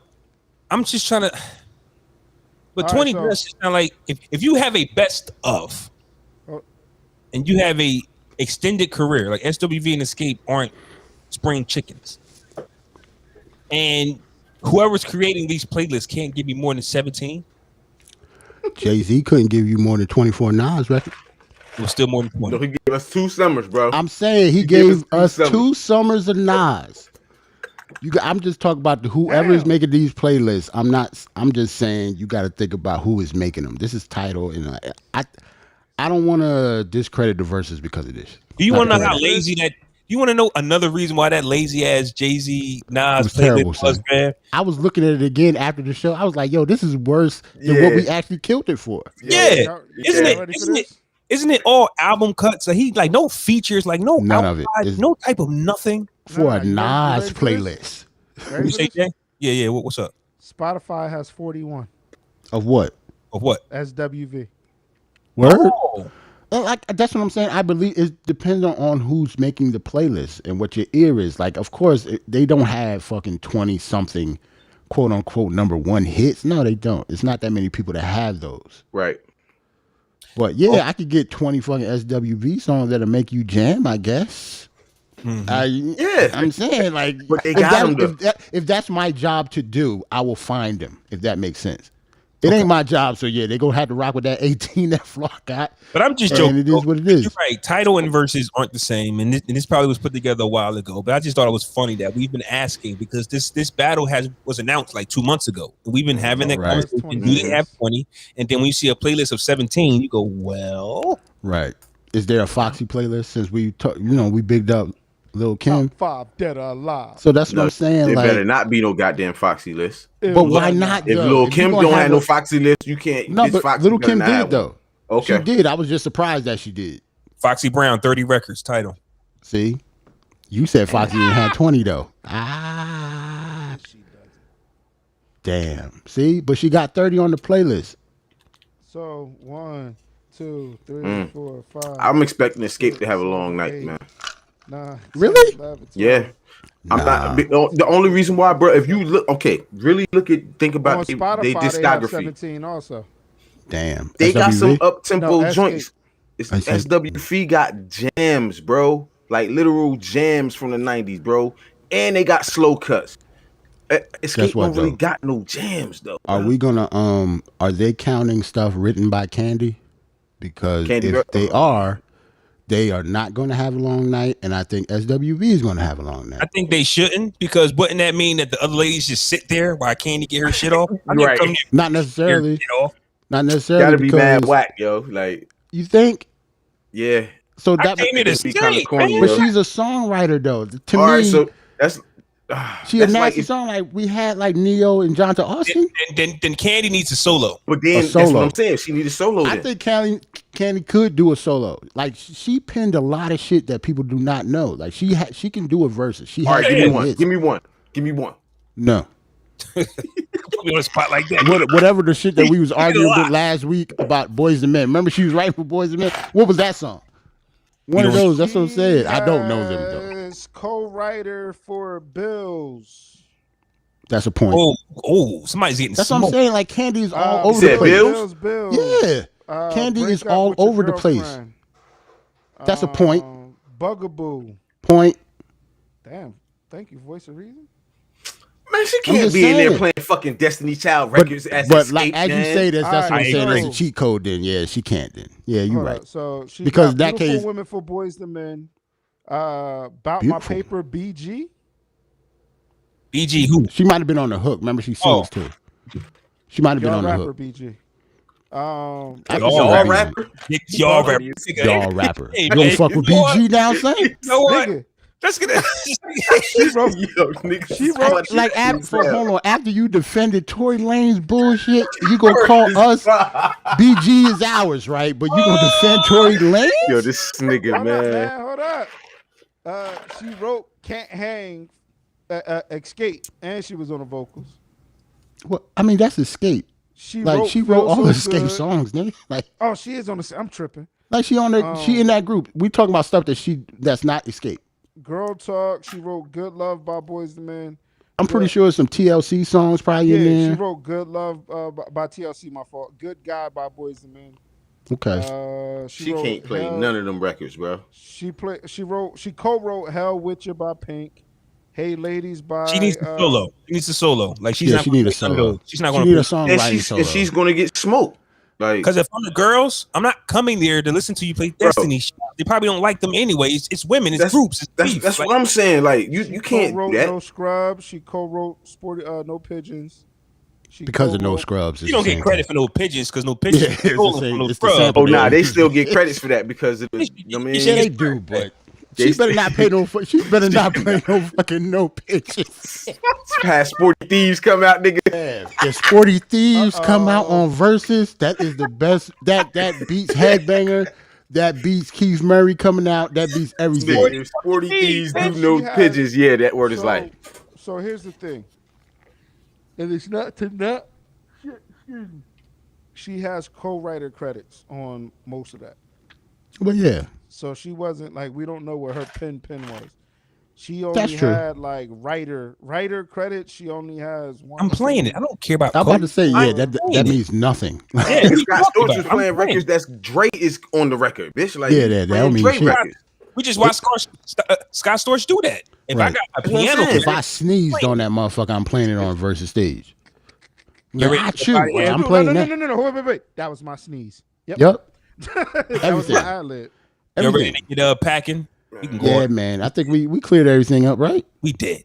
I'm just trying to. But 20 verses sound like if you have a best of, and you have a extended career like SWV and Escape aren't spring chickens, and whoever's creating these playlists can't give you more than 17. Jay-Z couldn't give you more than 24 Nas records. It was still more than 20. No, he gave us 2 summers, bro. I'm saying he gave us 2 summers of Nas. I'm just talking about whoever is making these playlists. I'm just saying you got to think about who is making them. This is title, and I don't want to discredit the verses because of this. Do you want to know how lazy that? You want to know another reason why that lazy ass Jay-Z Nas playlist was, man? I was looking at it again after the show. I was like, yo, this is worse than what we actually killed it for. Yeah. Isn't it all album cuts? So he like no features, like no none of it. No type of nothing for a Nas playlist. You say, Jay? Yeah. What's up? Spotify has 41. Of what? SWV. Word? Oh. Like, that's what I'm saying. I believe it depends on who's making the playlist and what your ear is. Like, of course, they don't have fucking 20-something, quote-unquote, #1 hits. No, they don't. It's not that many people that have those. Right. But, yeah, I could get 20 fucking SWV songs that'll make you jam, I guess. Mm-hmm. I'm saying, like, but they got if that's my job to do, I will find them, if that makes sense. It ain't my job, so yeah, they gonna have to rock with that 18 that Flaw got. But I'm just joking. It is what it is. You're right. Title and verses aren't the same, and this probably was put together a while ago. But I just thought it was funny that we've been asking because this battle was announced like 2 months ago. We've been having that conversation. You didn't have 20, and then when you see a playlist of 17, you go, well, right. Is there a Foxy playlist? Since we we bigged up Lil Kim. Top 5 dead or alive. So that's what I'm saying. There like, better not be no goddamn Foxy list. But why not? If Lil Kim don't have no Foxy list, you can't. No, but Foxy Lil Kim did though. Okay, she did. I was just surprised that she did. Foxy Brown, 30 records, title. See, you said Foxy didn't have 20 though. Damn. See, but she got 30 on the playlist. So 1, 2, 3, 4, 5. I'm expecting Escape to have a long night, man. Nah. Really? 11, Yeah. I'm not. The only reason why, bro, if you look, think about their discography. 17 also. Damn. They got some SWV? up-tempo joints. SWV got jams, bro. Like literal jams from the 90s, bro. And they got slow cuts. Escape don't really got no jams, though. Are we gonna are they counting stuff written by Candy? Because if they are not going to have a long night, and I think SWV is going to have a long night. I think they shouldn't, because wouldn't that mean that the other ladies just sit there while Candy get her shit off? Right. Not necessarily. Not necessarily. Gotta be mad whack, yo. Like, you think? Yeah. So that came here to be kind of corny, but she's a songwriter, though. To me, right, so that's she a nasty song like we had like Neo and Jonta Austin. Then Candy needs a solo. But then that's what I'm saying. She needs a solo. I think Candy could do a solo. Like she penned a lot of shit that people do not know. Like she can do a verse. She has give me one. No. Put me on a spot like that. Whatever the shit that we was arguing with last week about Boyz II Men. Remember she was writing for Boyz II Men? What was that song? One of those. That's what I'm saying. I don't know them though. Co-writer for Bills. That's a point. Oh, somebody's getting That's smoked. what I'm saying. Like Candy is all over the place. Bills. Yeah. Candy is all over the place. That's a point. Bugaboo. Point. Damn. Thank you, Voice of Reason. Man, she can't be in there playing fucking Destiny Child records but like as you say this, that's what I'm saying. There's a cheat code then. Yeah, she can't then. Yeah, you're right. So she because got that case Women for Boyz II Men. About My Paper, Bg. Bg who? She might have been on the hook. Remember she sings too. She might have been on the hook. Bg. Y'all rapper. Y'all rapper. Y'all rapper. You don't fuck with BG now, son? You know what? Let's get it. She wrote like hold on. After you defended Tory Lane's bullshit, you gonna call us BG is ours, right? But you gonna defend Tory Lane? Yo, this nigga, man. Hold up. She wrote Can't Hang, Escape, and she was on the vocals. Well, I mean that's Escape. She wrote all the Escape songs, nigga. Like, she is on the. I'm tripping. Like she on the. She in that group. We talking about stuff that's not Escape. Girl Talk. She wrote Good Love by Boyz II Men. I'm pretty sure some TLC songs probably in there. She wrote Good Love by TLC. My fault. Good Guy by Boyz II Men. Okay. She can't play none of them records, bro. She co-wrote Hell With You by Pink. Hey Ladies by. She needs a solo. She needs a solo. Like she need a solo. She's not going to need a songwriting solo. And she's going to get smoked. Like, because if I'm the girls, I'm not coming there to listen to you play Destiny. They probably don't like them anyway. It's women. It's groups. That's what I'm saying. Like you can't do that. No Scrubs. She co-wrote Sporty No Pigeons. Because of No Scrubs. You don't get credit for No Pigeons because No Pigeons is stolen from No Scrubs. Oh nah, they still get credits for that because of the. I mean, yeah, they do, but. She better not pay no. She better not play no fucking No Pigeons. Past Sporty Thieves come out, nigga. If Sporty Thieves come out on Versus, that is the best. That beats Headbanger. That beats Keith Murray coming out. That beats everything. Sporty Thieves do No Pigeons. Yeah, that word is like. So here's the thing. And it's not to not. She has co-writer credits on most of that. Well, yeah. So she wasn't like, we don't know what her pen was. She only had like writer credits. She only has one. I'm playing it. I don't care about. I'm about to say, yeah, that means nothing. Yeah, Scott Storch is playing records. That's Dre is on the record, bitch. Like, yeah, that don't mean shit. Records. We just watched Scott Storch do that. If I got a piano, if I sneezed on that motherfucker, I'm playing it on Versus stage. I chew. Yeah, I'm playing no, that. no. Wait. That was my sneeze. Yep. That was my ad-lib. You ready to get packing? You can go Yeah, on. man. I think we cleared everything up, right? We did.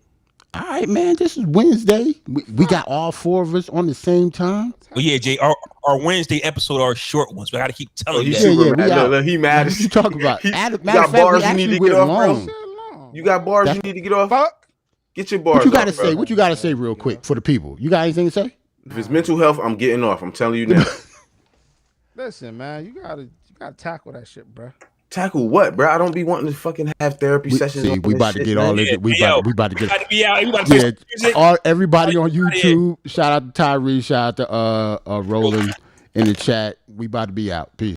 All right, man. This is Wednesday. We got all 4 of us on the same time. Well, yeah, Jay. Our Wednesday episode are short ones. We got to keep telling you that. He mad. What you talking about? You Matter got of fact, bars you need to get off, bro. Long. You got bars you need to get off. Fuck. Get your bars. What you got to off, say? bro. What you got to say real quick for the people? You got anything to say? If it's mental health, I'm getting off. I'm telling you now. Listen, man, you gotta tackle that shit, bro. Tackle what, bro? I don't be wanting to fucking have therapy sessions. See, we about to get all this. We about to get. Got to be out. You about to Everybody on YouTube. Shout out to Tyree. Shout out to Roland in the chat. We about to be out. Peace.